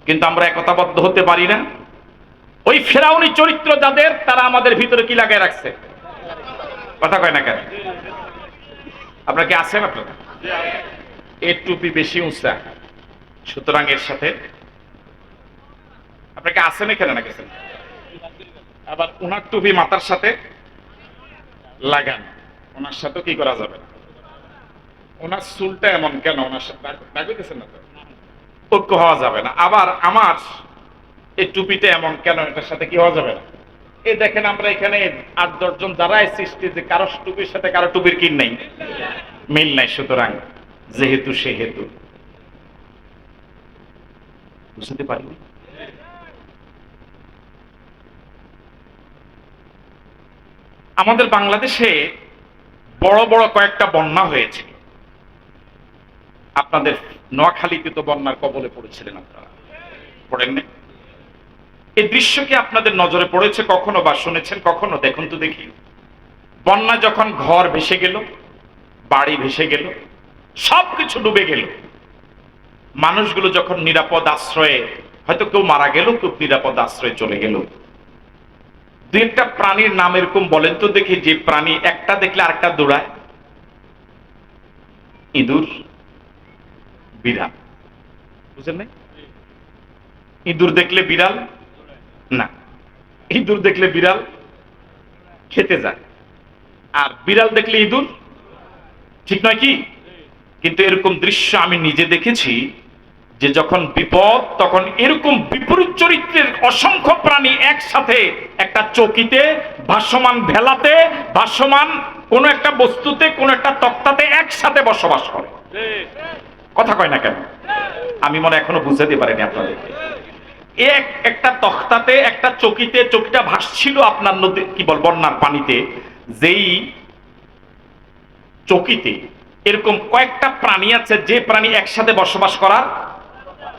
কিন্তু আমরা একতাবদ্ধ হতে পারি না। ওই ফেরাউনি চরিত্র যাদের, তারা আমাদের ভিতরে কি লাগায় রাখছে? কথা কয় না কেন? আপনারা কি আছেন? আপনারা এর টুপি বেশি উঁচা, সুতরাং এর সাথে আপনাকে আসেন এখানে না গেছেন, আবার ওনার টুপি মাথার সাথে লাগান, ওনার সাথে কি করা যাবে না। ওনার চুলটা এমন কেন? ওনার সাথে লাগাইতেছেন না তো, ঐক্য হওয়া যাবে না। আবার আমার এই টুপিটা এমন কেন? এটার সাথে কি হওয়া যাবে না। এই দেখেন আমরা এখানে ৮-১০ জন যারা সৃষ্টি, যে কারো টুপির সাথে কারো টুপির কি নাই, মিল নাই। সুতরাং যেহেতু সেহেতু, বুঝতে পারিনি। আমাদের বাংলাদেশে বড় বড় কয়েকটা বন্যা হয়েছে। আপনাদের নোয়াখালীতে তো বন্যার কবলে পড়েছিলেন, আপনারা পড়েন না? এই দৃশ্য কি আপনাদের নজরে পড়েছে কখনো বা শুনেছেন কখনো? দেখুন তো দেখি। বন্যা যখন ঘর ভেসে গেল, বাড়ি ভেসে গেল, সবকিছু ডুবে গেল, মানুষগুলো যখন নিরাপদ আশ্রয়ে, হয়তো কেউ মারা গেল, কেউ নিরাপদ আশ্রয়ে চলে গেল। দু একটা প্রাণীর নাম এরকম বলেন তো দেখি, যে প্রাণী একটা দেখলে আরেকটা দৌড়ায়। ইঁদুর, বিড়াল, বুঝেন না? ইঁদুর দেখলে বিড়াল না, ইঁদুর দেখলে বিড়াল খেতে যায়, আর বিড়াল দেখলে ইঁদুর, ঠিক নয় কি? কিন্তু এরকম দৃশ্য আমি নিজে দেখেছি, যে যখন বিপদ তখন এরকম বিপরীত চরিত্রের অসংখ্য প্রাণী একসাথে একটা চকিতে, ভাসমান ভেলাতে, ভাসমান কোন একটা বস্তুতে, কোন একটা তক্তাতে একসাথে বসবাস করে। কথা কয় না কেন? আমি মনে এখনো বুঝাতে পারিনি আপনাদেরকে। একটা তখতাতে একটা চকিটা ভাসছিল আপনার নদী কি বল বন্যার পানিতে। যেই চকিতে এরকম কয়েকটা প্রাণী আছে যে প্রাণী একসাথে বসবাস করার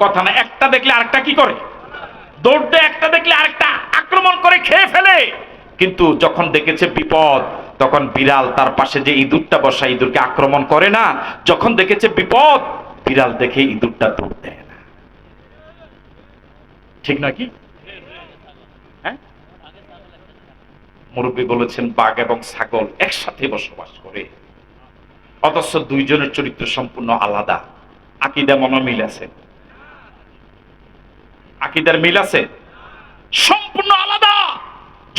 কথা না, একটা দেখলে আরেকটা কি করে, দৌড় দেয়, একটা দেখলে আরেকটা আক্রমণ করে খেয়ে ফেলে। কিন্তু যখন দেখেছে বিপদ, তখন বিড়াল তার পাশে যে ইঁদুরটা বসা, ইঁদুরকে আক্রমণ করে না। যখন দেখেছে বিপদ, বিড়াল দেখে ইঁদুরটা দৌড় দেয় না। ঠিক নয় কি? হ্যাঁ, মুরব্বী বলেছেন বাঘ এবং ছাগল একসাথে বসবাস করে, অথচ দুইজনের চরিত্র সম্পূর্ণ আলাদা। আকীদা মনে মিল আছে? আকীদার মিল আছে? সম্পূর্ণ আলাদা।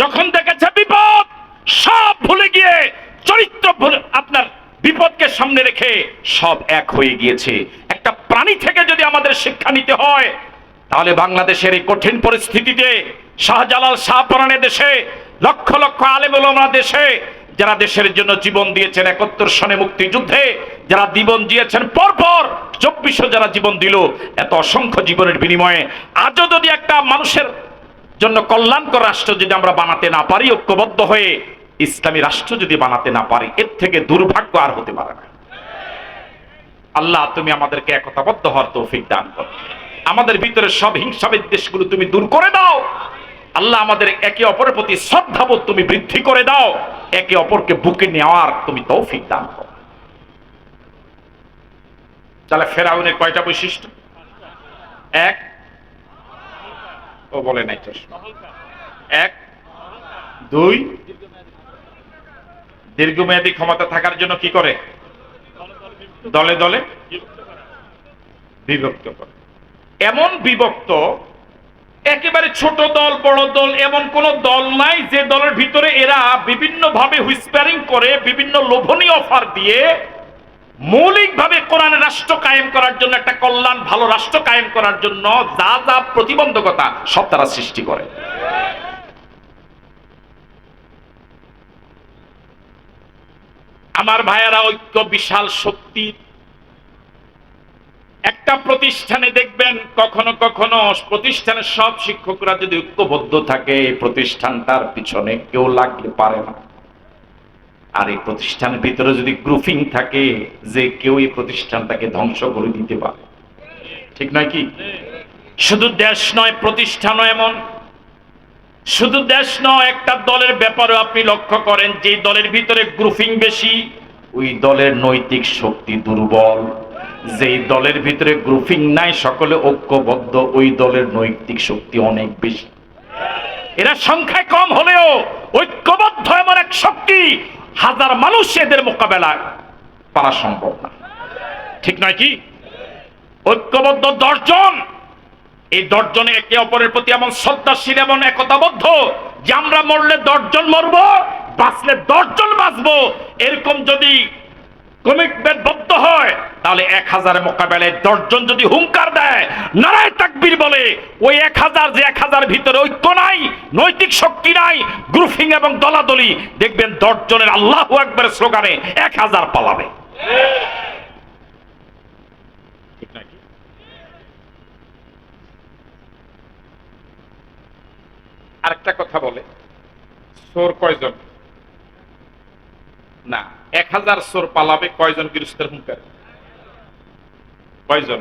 যখন দেখেছে বিপদ, সব ভুলে গিয়ে চরিত্র আপনার বিপদকে সামনে রেখে সব এক হয়ে গিয়েছে। একটা প্রাণী থেকে যদি আমাদের শিক্ষা নিতে হয়, তাহলে বাংলাদেশের এই কঠিন পরিস্থিতিতে শাহজালাল শাহপরানের দেশে, লক্ষ লক্ষ আলেম ওলামা দেশে, যারা দেশের জন্য জীবন দিয়েছেন ৭১ সনে মুক্তিযুদ্ধে, যারা জীবন দিয়েছেন পরপর ২৪০০ যারা জীবন দিল, এত অসংখ্য জীবনের বিনিময়ে আজও যদি একটা মানুষের জন্য কল্যাণকর রাষ্ট্র যদি আমরা বানাতে না পারি, ঐক্যবদ্ধ হয়ে ইসলামী রাষ্ট্র যদি বানাতে না পারি, এর থেকে দুর্ভাগ্য আর হতে পারে না। আল্লাহ তুমি আমাদেরকে একতাবদ্ধ হওয়ার তৌফিক দান করো। আমাদের ভিতরে সব হিংসা বিদ্বেষগুলো তুমি দূর করে দাও। আল্লাহ আমাদের একে অপরের প্রতি শ্রদ্ধাবোধ তুমি বৃদ্ধি করে দাও। একে অপরকে বুকে নেওয়ার তুমি তৌফিক দান করো। তাহলে ফেরাউনের কয়টা বৈশিষ্ট্য? এক, ও বলে নাই তো, এক, দুই, দীর্ঘমেয়াদী ক্ষমতা থাকার জন্য কি করে? দলে দলে বিভক্ত করে। এমন বিভক্ত, একেবারে ছোট দল বড় দল এমন কোন দল নাই যে দলের ভিতরে এরা বিভিন্ন ভাবে হুইসপারিং করে, বিভিন্ন লোভনীয় অফার দিয়ে মৌলিকভাবে কোরআন রাষ্ট্র কায়েম করার জন্য, একটা কল্যাণ ভালো রাষ্ট্র কায়েম করার জন্য যা যা প্রতিবন্ধকতা সব তারা সৃষ্টি করে। আমার ভাইয়েরা, ঐক্য বিশাল শক্তি। একটা প্রতিষ্ঠানে দেখবেন কখনো কখনো প্রতিষ্ঠানের সব শিক্ষকরা যদি ঐক্যবদ্ধ থাকে, প্রতিষ্ঠানটার পিছনে কেউ লাগলে পারে না। আর এই প্রতিষ্ঠানের ভিতরে যদি গ্রুপিং থাকে, যে কেউ এই প্রতিষ্ঠানটাকে ধ্বংস করে দিতে পারে। ঠিক নয় কি? শুধু দেশ নয়, প্রতিষ্ঠানও এমন। শুধু দেশ নয়, একটা দলের ব্যাপারে আপনি লক্ষ্য করেন, যে দলের ভিতরে গ্রুপিং বেশি, ওই দলের নৈতিক শক্তি দুর্বল। যেই দলের ভিতরে গ্রুপিং নাই, সকলে ঐক্যবদ্ধ, ওই দলের নৈতিক শক্তি অনেক বেশি। এরা সংখ্যায় কম হলেও ঐক্যবদ্ধ এমন এক শক্তি, হাজার মানুষ এদের মোকাবেলা করা সম্ভব না। ঠিক নয় কি? ঐক্যবদ্ধ ১০ জন, এই ১০ জনে একে অপরের প্রতি এমন শ্রদ্ধাশীল, এমন একতাবদ্ধ যে আমরা মরলে ১০ জন মরব, বাঁচলে ১০ জন বাঁচবো। এরকম যদি কমিটমেন্টবদ্ধ হয়, তাহলে ১০০০ মোকাবেলায় ১০ জন যদি হুঙ্কার দেয়, নারায়ে তাকবীর বলে, ওই ১০০০ যে ১০০০ ভিতরে ঐক্য নাই, নৈতিক শক্তি নাই, গ্রুপিং এবং দলাদলি, দেখবেন ১০ জনের আল্লাহু আকবার স্লোগানে ১০০০ পালাবে। ঠিক নাকি? আরেকটা কথা বলে, চোর কয়জন? না, ১০০০ চোর পালাবে, কয়জন গৃহস্থের হুঙ্কার? কয়জন?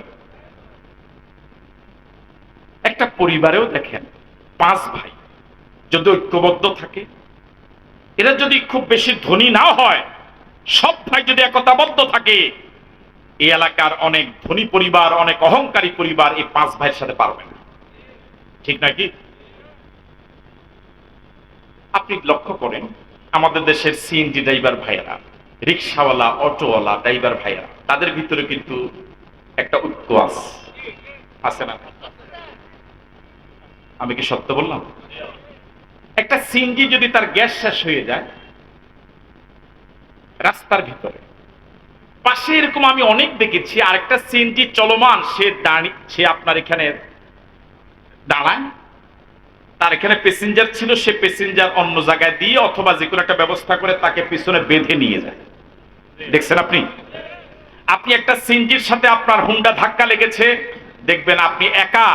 একটা পরিবারেও দেখেন ৫ ভাই যদি ঐক্যবদ্ধ থাকে, এরা যদি খুব বেশি ধনী না হয়, সব ভাই যদি একতাবদ্ধ থাকে, এই এলাকার অনেক ধনী পরিবার, অনেক অহংকারী পরিবার এই ৫ ভাইয়ের সাথে পারবে না। ঠিক নাকি? আপনি লক্ষ্য করেন, আমাদের দেশের সিএনজি ড্রাইভার ভাইয়েরা, রিক্সাওয়ালা, অটোওয়ালা ড্রাইভার ভাইয়েরা, তাদের ভিতরে কিন্তু একটা ঐক্য আছে না? আমি কি সত্য বললাম? একটা সিএনজি যদি তার গ্যাস শেষ হয়ে যায় রাস্তার ভিতরে, পাশে এরকম আমি অনেক দেখেছি, আরেকটা সিএনজি চলমান, সে আপনার এখানে দাঁড়ায়, তার এখানে প্যাসেঞ্জার ছিল, সে প্যাসেঞ্জার অন্য জায়গায় দিয়ে অথবা যে কোনো একটা ব্যবস্থা করে তাকে পিছনে বেঁধে নিয়ে যায়। দেখছেন আপনি? আপনি একটা সিএনজির সাথে আপনার হুন্ডা ধাক্কা লেগেছে, দেখবেন আপনি একা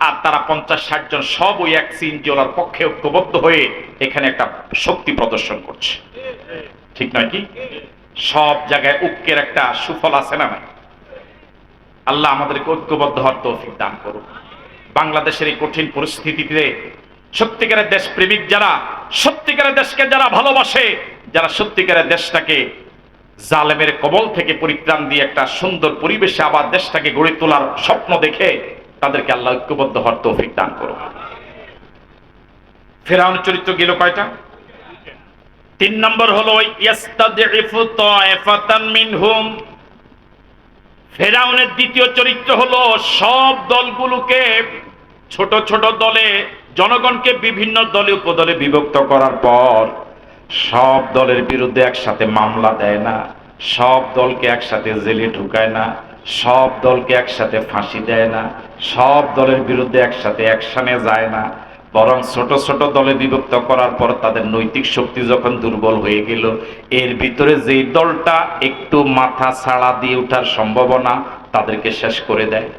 আর তারা 50-60 জন সব ওই এক সিনজিওলার পক্ষে ঐক্যবদ্ধ হয়ে এখানে একটা শক্তি প্রদর্শন করছে, ঠিক নয় কি? সব জায়গায় ঐক্যের একটা সুফল আছে না নাই? আল্লাহ আমাদেরকে ঐক্যবদ্ধ হওয়ার তৌফিক দান করুন। বাংলাদেশের এই কঠিন পরিস্থিতিতে সত্যিকারের দেশপ্রেমিক যারা, সত্যিকারের দেশকে যারা ভালোবাসে, যারা সত্যিকারের দেশটাকে জালেমের কবল থেকে পরিত্রাণ দিয়ে একটা সুন্দর পরিবেশে আবার দেশটাকে গড়ে তোলার স্বপ্ন দেখে, তাদেরকে আল্লাহ ঐক্যবদ্ধ হওয়ার তৌফিক দান করুন। ফেরাউনের চরিত্র গেল কয়টা? 3 নম্বর হলো ইয়াস্তাদিফু তায়ফাতান মিনহুম। ফেরাউনের দ্বিতীয় চরিত্র হলো সব দলগুলোকে ছোট ছোট দলে, জনগণকে বিভিন্ন দলে উপদলে বিভক্ত করার পর সব দলের বিরুদ্ধে একসাথে মামলা দেয় না, সব দলকে একসাথে জেলে ঢুকায় না, সব দলকে একসাথে ফাঁসি দেয় না, সব দলের বিরুদ্ধে একসাথে অ্যাকশনে যায় না, বরং ছোট ছোট দলে বিভক্ত করার পর তাদের নৈতিক শক্তি যখন দুর্বল হয়ে গেল, এর ভিতরে যেই দলটা একটু মাথা ছাড়া দিয়ে ওঠার সম্ভাবনা, তাদেরকে শেষ করে দেয়।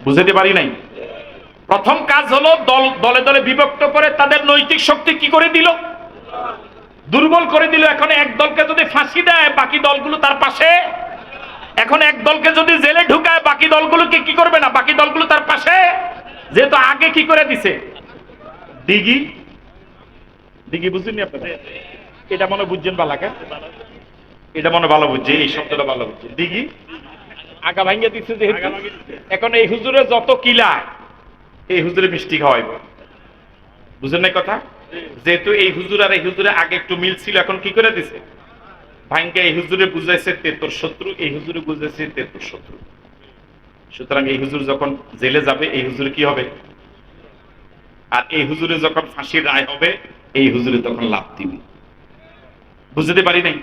বুঝতে পারি নাই? প্রথম কাজ হলো দলে দলে বিভক্ত করে তাদের নৈতিক শক্তি কি করে দিল? দুর্বল করে দিল। এখন এক দলকে যদি ফাঁসি দেয়, বাকি দলগুলো তার পাশে। এখন এক দলকে যদি জেলে ঢুকায়, বাকি দলগুলোকে কি করবে না? বাকি দলগুলো তার পাশে। যেহেতু আগে কি করে দিছে, দিঘি দিঘি বুঝছেন আপনাদের? এটা মনে বুঝছেন বালাকা, এটা মনে ভালো বুঝছে, এই শব্দটা ভালো বুঝছে। দিঘি আগা ভাঙ্গা দিচ্ছে যেহেতু, এখন এই হুজুরে যত কিলা, এই হুজুরে মিষ্টি খাওয়াইব। বুঝেন না কথা? যেহেতু এই হুজুর আর এই হুজুরে আগে একটু মিল ছিল, এখন কি করে দিছে? ভাঙ্গা এই হুজুরে বুঝাইছে তে তোর শত্রু, এই হুজুরে বুঝাইছে তে তোর শত্রু। সুতরাং এই হুজুর যখন জেলে যাবে, এই হুজুরে কি হবে? আর এই হুজুরে যখন ফাঁসির রায় হবে, এই হুজুরে তখন লাভ দিবে। বুঝতে পারি নাই?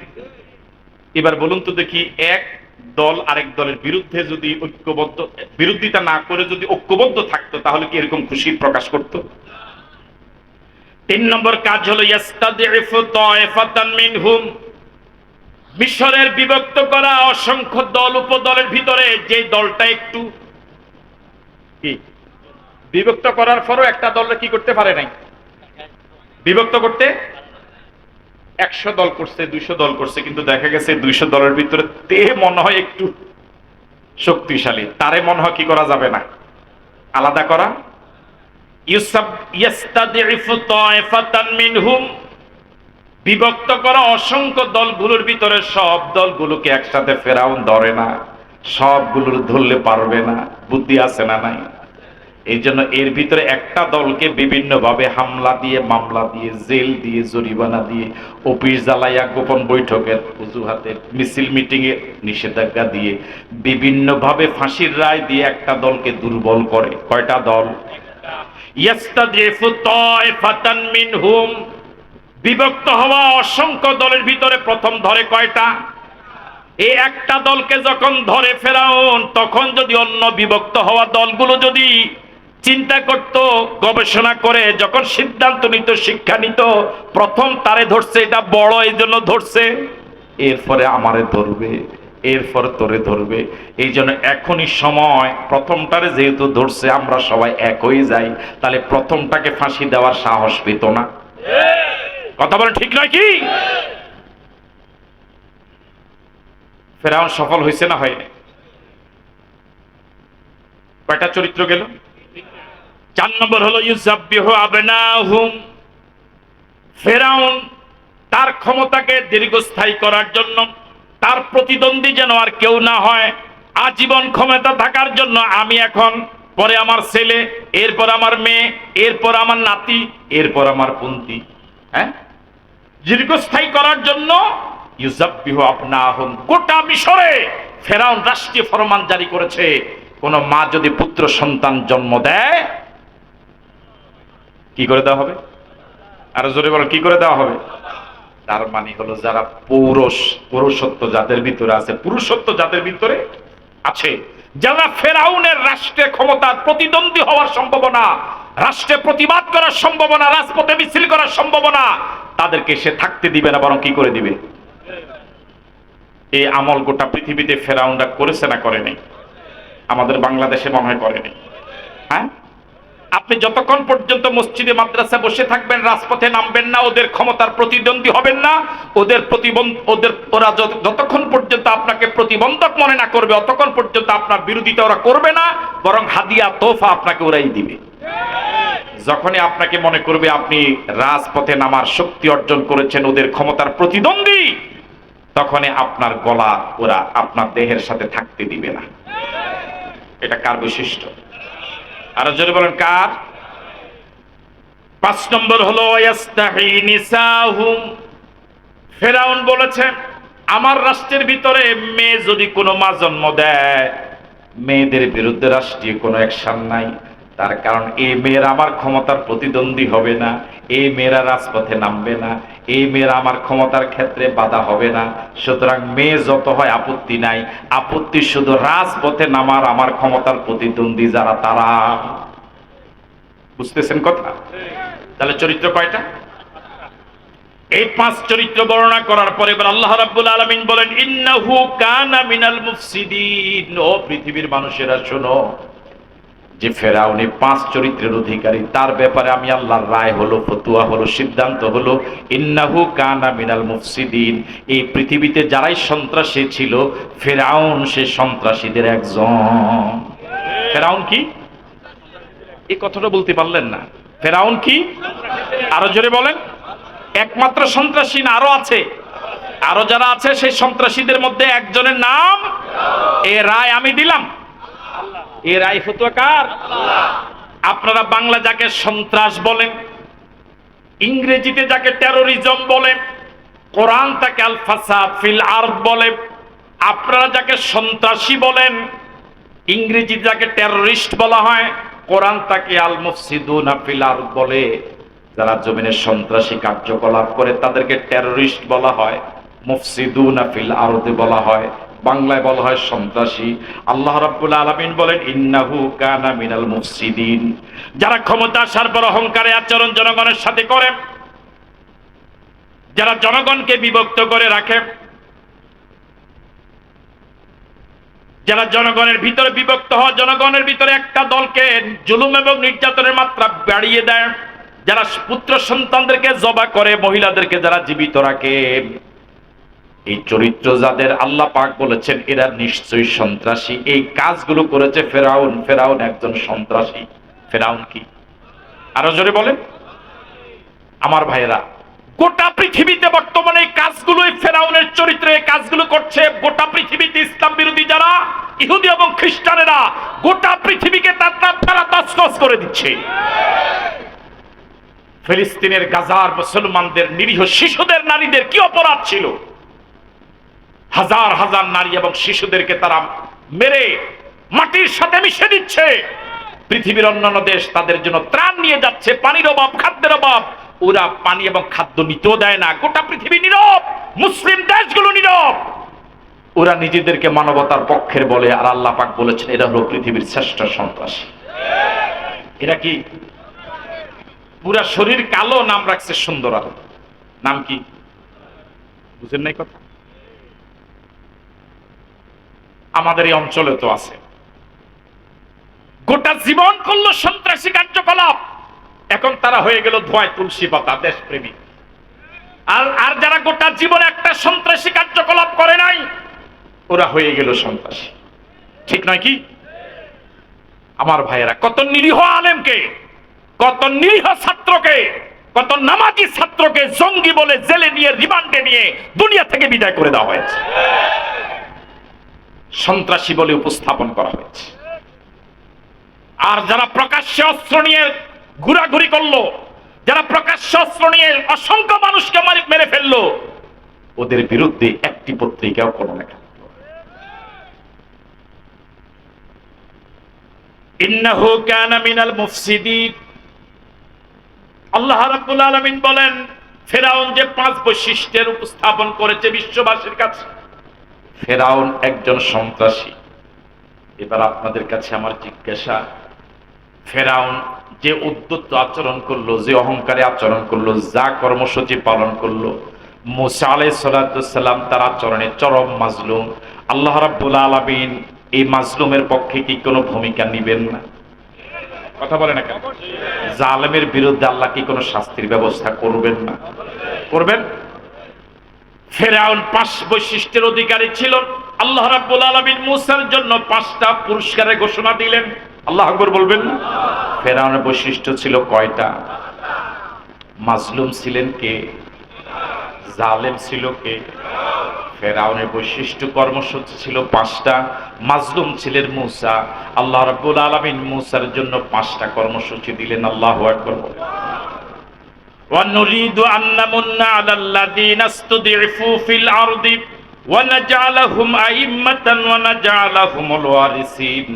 এবার বলুন তো দেখি, এক দল আরেক দলের বিরুদ্ধে যদি ঐক্যবদ্ধ, বিরোধিতা না করে যদি ঐক্যবদ্ধ থাকতো, তাহলে কি এরকম খুশি প্রকাশ করত? 3 নম্বর কাজ হলো ইয়াস্তাদিফু তায়ফাতান মিনহুম। মিশরের বিভক্ত করা অসংখ্য দল উপদলের ভিতরে যে দলটা একটু কি বিভক্ত করার পরও একটা দলটা কি করতে পারে নাই, বিভক্ত করতে 100 দল করছে, 200 দল করছে, কিন্তু দেখা গেছে 200 দলের ভিতরে তে মনে হয় একটু শক্তিশালী, তারে মনে হয় কি করা যাবে না, আলাদা করা। ইয়াস্তাদিফু তায়ফাতান মিনহুম, বিভক্ত করা অসংখ্য দলগুলোর ভিতরে সব দলগুলোকে একসাথে ফেরাউন ধরে না, সবগুলোর ধরলে পারবে না। বুদ্ধি আছে না নাই? এই জন্য এর ভিতরে একটা দলকে বিভিন্ন ভাবে হামলা দিয়ে, মামলা দিয়ে, জেল দিয়ে, জরিমানা দিয়ে, অফিস জ্বালাইয়া, গোপন বৈঠকের অজুহাতে, মিছিল মিটিং এ নিষেধাজ্ঞা দিয়ে, বিভিন্ন ভাবে ফাঁসির রায় দিয়ে একটা দলকে দুর্বল করে। কয়টা দল? ইয়াস্তাদিফু তায়ফাতান মিনহুম, বিভক্ত হওয়া অসংখ্য দলের ভিতরে প্রথম ধরে কয়টা? এই একটা দলকে যখন ধরে ফেরাউন, তখন যদি অন্য বিভক্ত হওয়া দলগুলো যদি চিন্তা করত, গবেষণা করে যখন সিদ্ধান্ত নিত, শিক্ষা নিত, প্রথম তারে ধরছে, এটা বড় এই জন্য ধরছে, এরপরে আমারে ধরবে, এরপর তোরে ধরবে। এই জন্য এখনই সময়, প্রথমটারে যেহেতু ধরছে, আমরা সবাই এক হয়ে যাই, তাহলে প্রথমটাকে ফাঁসি দেওয়ার সাহস পেত না। কথা বলেন ঠিক নয় কি? ফেরাউন সফল হয়েছে না হয়নি? কয়টা চরিত্র গেল? 4 নম্বর হলো ইউযাব্বিহু আবনাহুম। ফেরাউন তার ক্ষমতাকে দীর্ঘস্থায়ী করার জন্য, তার প্রতিদ্বন্দ্বী যেন আর কেউ না হয়, আজীবন ক্ষমতা থাকার জন্য, আমি এখন, পরে আমার ছেলে, এরপর আমার মেয়ে, এরপর আমার নাতি, এরপর আমার পুন্তি, হ্যাঁ, দীর্ঘস্থায়ী করার জন্য ইউযাব্বিহু আবনাহুম। গোটা মিশরে ফেরাউন রাষ্ট্রীয় ফরমান জারি করেছে, কোন মা যদি পুত্র সন্তান জন্ম দেয়, কি করে দেওয়া হবে? আরো জোরে বলো, কি করে দেওয়া হবে? তার মানে হলো যারা পুরুষত্ব যাদের ভিতরে আছে, পুরুষত্ব যাদের ভিতরে আছে, যারা ফেরাউনের রাষ্ট্রে ক্ষমতার প্রতিদ্বন্দ্বী হওয়ার সম্ভাবনা, রাষ্ট্রে প্রতিবাদ করার সম্ভাবনা, রাজপথে মিছিল করার সম্ভাবনা, তাদেরকে সে থাকতে দিবে না, বরং কি করে দিবে? এই আমল গোটা পৃথিবীতে ফেরাউনরা করেছে না করে নাই? আমাদের বাংলাদেশে মনে হয় করেনি। হ্যাঁ, আপনি যতক্ষণ পর্যন্ত মসজিদে মাদ্রাসা বসে থাকবেন, রাজপথে নামবেন না, ওদের ক্ষমতার প্রতিদ্বন্দ্বী হবেন না, ওরা যতক্ষণ পর্যন্ত আপনাকে প্রতিবন্ধক মনে না করবে, অতক্ষণ পর্যন্ত আপনার বিরোধিতা ওরা করবে না, বরং হাদিয়া তোফা আপনাকে ওরাই দিবে। যখনই আপনাকে মনে করবে আপনি রাজপথে নামার শক্তি অর্জন করেছেন, ওদের ক্ষমতার প্রতিদ্বন্দ্বী, তখনই আপনার গলা ওরা আপনার দেহের সাথে থাকতে দিবে না। এটা কার বৈশিষ্ট্য? আরো জোরে বলেন কার? 5 নম্বর হলো ইয়াস্তাহি নিসাহুম। ফেরাউন বলেছে, আমার রাষ্ট্রের ভিতরে মেয়ে যদি কোনো মা জন্ম দেয়, মেয়েদের বিরুদ্ধে রাষ্ট্রীয় কোনো অ্যাকশন নাই। তার কারণ এই মেয়েরা আমার ক্ষমতার প্রতিদ্বন্দ্বী হবে না, এই মেয়েরা রাজপথে নামবে না, এই মেয়েরা আমার ক্ষমতার ক্ষেত্রে বাধা হবে না। সুতরাং মেয়ে যত হয় আপত্তি নাই, আপত্তি শুধু রাজপথে নামার আমার ক্ষমতার প্রতিদ্বন্দ্বী যারা, তারা। বুঝতেছেন কথা? তাহলে চরিত্র কয়টা? এই 5 চরিত্র বর্ণনা করার পরে এবার আল্লাহ রাব্বুল আলামিন বলেন, ইন্নাহু কানা মিনাল মুফসিদিন। ও পৃথিবীর মানুষেরা শোনো, যে ফেরাউনি 5 চরিত্রের অধিকারী, তার ব্যাপারে আমি আল্লাহর রায় হলো, ফতুয়া হলো, সিদ্ধান্ত হলো, ইন্নাহু কানা মিনাল মুফসিদিন। এই পৃথিবীতে যারাই সন্ত্রাসী ছিল, ফেরাউন সে সন্ত্রাসীদের একজন। ফেরাউন কি? এই কথাটা বলতে পারলেন না। ফেরাউন কি? আরো জোরে বলেন। একমাত্র সন্ত্রাসী না, আরো আছে। আরো যারা আছে সেই সন্ত্রাসীদের মধ্যে একজনের নাম, এ রায় আমি দিলাম। এ রায় ফতুয়া কার? আপনারা বাংলা যাকে সন্ত্রাস বলেন, ইংরেজিতে যাকে টেরোরিজম বলে, কোরআন তাকে আল ফাসাদ ফিল আরদ বলে। আপনারা যাকে সন্ত্রাসী বলেন, ইংরেজি যাকে টেররিস্ট বলা হয়, কোরআন তাকে আল মুফসিদুনা ফিল আরদ বলে। যারা জমিনে সন্ত্রাসী কার্যকলাপ করে তাদেরকে টেররিস্ট বলা হয়, মুফসিদুনা ফিল আরদ বলা হয়, বাংলায় বলা হয় সন্ত্রাসী। আল্লাহ রাব্বুল আলামিন বলেন, ইন্নাহু কানা মিনাল মুফসিদিন। যারা ক্ষমতা আসার পর অহংকারে আচরণ জনগণের সাথে করে, যারা জনগণকে বিভক্ত করে রাখে, যারা জনগণের ভিতরে বিভক্ত হয়, জনগণের ভিতরে একটা দলকে জুলুম এবং নির্যাতনের মাত্রা বাড়িয়ে দেয়, যারা পুত্র সন্তানদেরকে জবা করে, মহিলাদেরকে যারা জীবিত রাখে, এই চরিত্র যাদের, আল্লাহ পাক বলেছেন এরা নিশ্চয়ই সন্ত্রাসী। এই কাজগুলো করেছে ফেরাউন। ফেরাউন একজন সন্ত্রাসী। ফেরাউন কি? আরো জোরে বলেন। আমার ভাইয়েরা, গোটা পৃথিবীতে বর্তমানে এই কাজগুলোই ফেরাউনের চরিত্রে এই কাজগুলো করছে। গোটা পৃথিবীতে ইসলাম বিরোধী যারা ইহুদি এবং খ্রিস্টানেরা গোটা পৃথিবীকে তারা তছনছ করে দিচ্ছে। ফিলিস্তিনের গাজার মুসলমানদের নিরীহ শিশুদের, নারীদের কি অপরাধ ছিল? হাজার হাজার নারী এবং শিশুদেরকে তারা মেরে মাটির সাথে মিশে দিচ্ছে। পৃথিবীর অন্যান্য দেশ তাদের জন্য ত্রাণ নিয়ে যাচ্ছে, পানির অভাব, খাদ্যের অভাব, ওরা পানি এবং খাদ্য নিতেও দেয় না। গোটা পৃথিবী নীরব, মুসলিম দেশগুলো নীরব। ওরা নিজেদেরকে মানবতার পক্ষের বলে, আর আল্লাহ পাক বলেছেন এরা হলো পৃথিবীর শ্রেষ্ঠ সন্ত্রাসী। এরা কি? পুরা শরীর কালো, নাম রাখছে সুন্দর আলো। নাম কি? বুঝেন নাই কথা? আমাদের এই অঞ্চলে তো আছে। গোটা জীবন করলো সন্ত্রাসী কার্যকলাপ, এখন তারা হয়ে গেল ধোঁয়ায় তুলসী পাতা, দেশপ্রেমী। আর যারা গোটা জীবন একটা সন্ত্রাসী কার্যকলাপ করে নাই, ওরা হয়ে গেল সন্ত্রাসী। ঠিক নয় কি? আমার ভাইয়েরা, কত নিরীহ আলেমকে, কত নিরীহ ছাত্রকে, কত নামাজি ছাত্রকে জঙ্গি বলে জেলে নিয়ে, রিমান্ডে নিয়ে দুনিয়া থেকে বিদায় করে দেওয়া হয়েছে, সন্ত্রাসী বলে উপস্থাপন করা হয়েছে। আর যারা প্রকাশ্যে অস্ত্র নিয়ে ঘোরাঘুরি করলো, যারা প্রকাশ্যে অস্ত্র নিয়ে অসংখ্য মানুষকে মেরে ফেললো, ওদের বিরুদ্ধে একটি পত্রিকাও কোনো লেখা। ইন্নাহু কানা মিনাল মুফসিদিন। আল্লাহ রাব্বুল আলামিন বলেন, ফেরাউন যে 5 বৈশিষ্ট্যের উপস্থাপন করেছে বিশ্ববাসীর কাছে, ফেরাউন একজন সন্ত্রাসী। এবার আপনাদের কাছে আমার জিজ্ঞাসা, ফেরাউন যে উদ্ধত আচরণ করলো, যে অহংকারে আচরণ করলো, যা কর্মসূচি পালন করলো, মুসা আলাইহিস সালাম তার আচরণে চরম মাজলুম। আল্লাহ রাব্বুল আলামিন এই মাজলুমের পক্ষে কি কোনো ভূমিকা নিবেন না? কথা বলে না কেন? জালেমের বিরুদ্ধে আল্লাহ কি কোনো শাস্তির ব্যবস্থা করবেন না? করবেন। ফেরাউন 5 বৈশিষ্ট্যের অধিকারী ছিল। আল্লাহ রাব্বুল আলামিন মূসার জন্য 5টা পুরস্কারের ঘোষণা দিলেন। আল্লাহু আকবার বলবেন না? ফেরাউনের বৈশিষ্ট্য ছিল কয়টা? মাজলুম ছিলেন কে? জালেম ছিল কে? ফেরাউনের বৈশিষ্ট্য কর্মসূচি ছিল 5টা, মাজলুম ছিলেন মূসা। আল্লাহ রাব্বুল আলামিন মূসার জন্য 5টা কর্মসূচি দিলেন। আল্লাহু আকবার। وَنُرِيدُ أَن نَّمُنَّ عَلَى الَّذِينَ اسْتُضْعِفُوا فِي الْأَرْضِ وَنَجْعَلَهُمْ أَئِمَّةً وَنَجْعَلَهُمُ الْوَارِثِينَ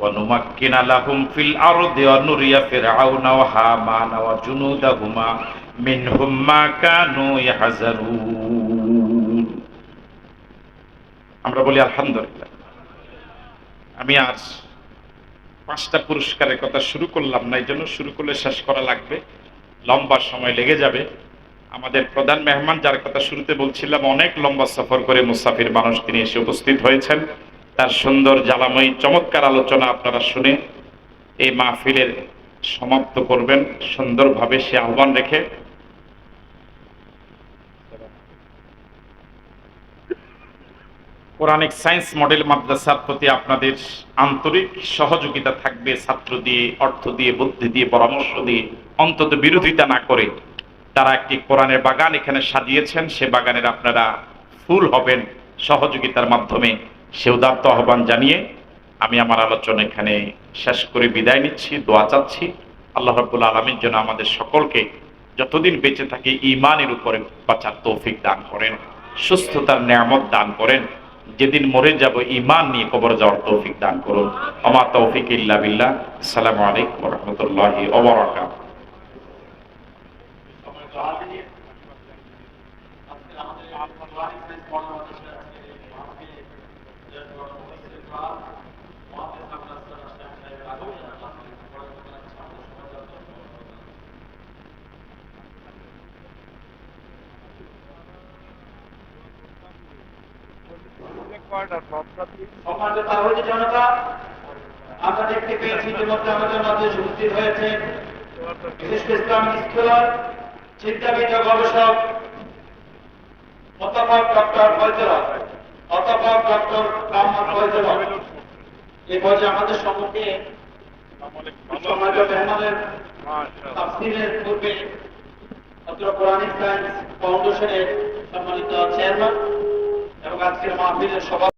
وَنُمَكِّنَ لَهُمْ فِي الْأَرْضِ وَنُرِيَ فِرْعَوْنَ وَهَامَانَ وَجُنُودَهُمَا مِنْهُمْ مَا كَانُوا يَحْذَرُونَ। আমরা বলি আলহামদুলিল্লাহ। আমি আজ 5টা পুরস্কারের কথা শুরু করলাম না, এই জন্য শুরু করলে শেষ করা লাগবে, লম্বা সময় লেগে যাবে। আমাদের প্রধান মেহমান যার কথা শুরুতে বলছিলাম, অনেক লম্বা সফর করে মুসাফির মানুষ, তিনি এসে উপস্থিত হয়েছেন। তার সুন্দর জ্বালাময়ী চমৎকার আলোচনা আপনারা শুনে এই মাহফিলের সমাপ্ত করবেন সুন্দরভাবে, সে আহ্বান রেখে কোরআনিক সায়েন্স মডেল মাদ্রাসার প্রতি আপনাদের আন্তরিক সহযোগিতা থাকবে। ছাত্র দিয়ে, অর্থ দিয়ে, বুদ্ধি দিয়ে, পরামর্শ দিয়ে, অন্তত বিরোধিতা না করে তারা একটি কোরআনের বাগান এখানে সাজিয়েছেন। সে বাগানের আপনারা ফুল হবেন সহযোগিতার মাধ্যমে। সে উদাত্ত আহ্বান জানিয়ে আমি আমার আলোচনা এখানে শেষ করে বিদায় নিচ্ছি। দোয়া চাচ্ছি আল্লাহ রাব্বুল আলামিন যেন আমাদের সকলকে যতদিন বেঁচে থাকি ঈমানের উপরে বাঁচার তৌফিক দান করেন, সুস্থতার নিয়ামত দান করেন। যেদিন মরে যাব ঈমান নিয়ে কবর যাওয়ার তৌফিক দান করুন। আমা তৌফিক ইল্লা বিল্লাহ। আসসালামু আলাইকুম ওয়া রাহমাতুল্লাহি ওয়া বারাকাতুহু। জনতা, আমরা দেখতে পেয়েছি ইতিমধ্যে আমাদের মাঝে উপস্থিত হয়েছে বিশিষ্ট ইসলামিক স্কলার, চিন্তাবিদ ও গবেষক অধ্যাপক ডক্টর ফয়জুল হক, অধ্যাপক ডক্টর মোহাম্মদ ফয়জুল হক। এই পর্যায়ে আমাদের সম্মুখে সম্মানিত মেহমানের তাফসীরের পূর্বে অত্র কোরআনিক সায়েন্স ফাউন্ডেশনের সম্মানিত চেয়ারম্যান এবং আজকের মাহফিলের সভা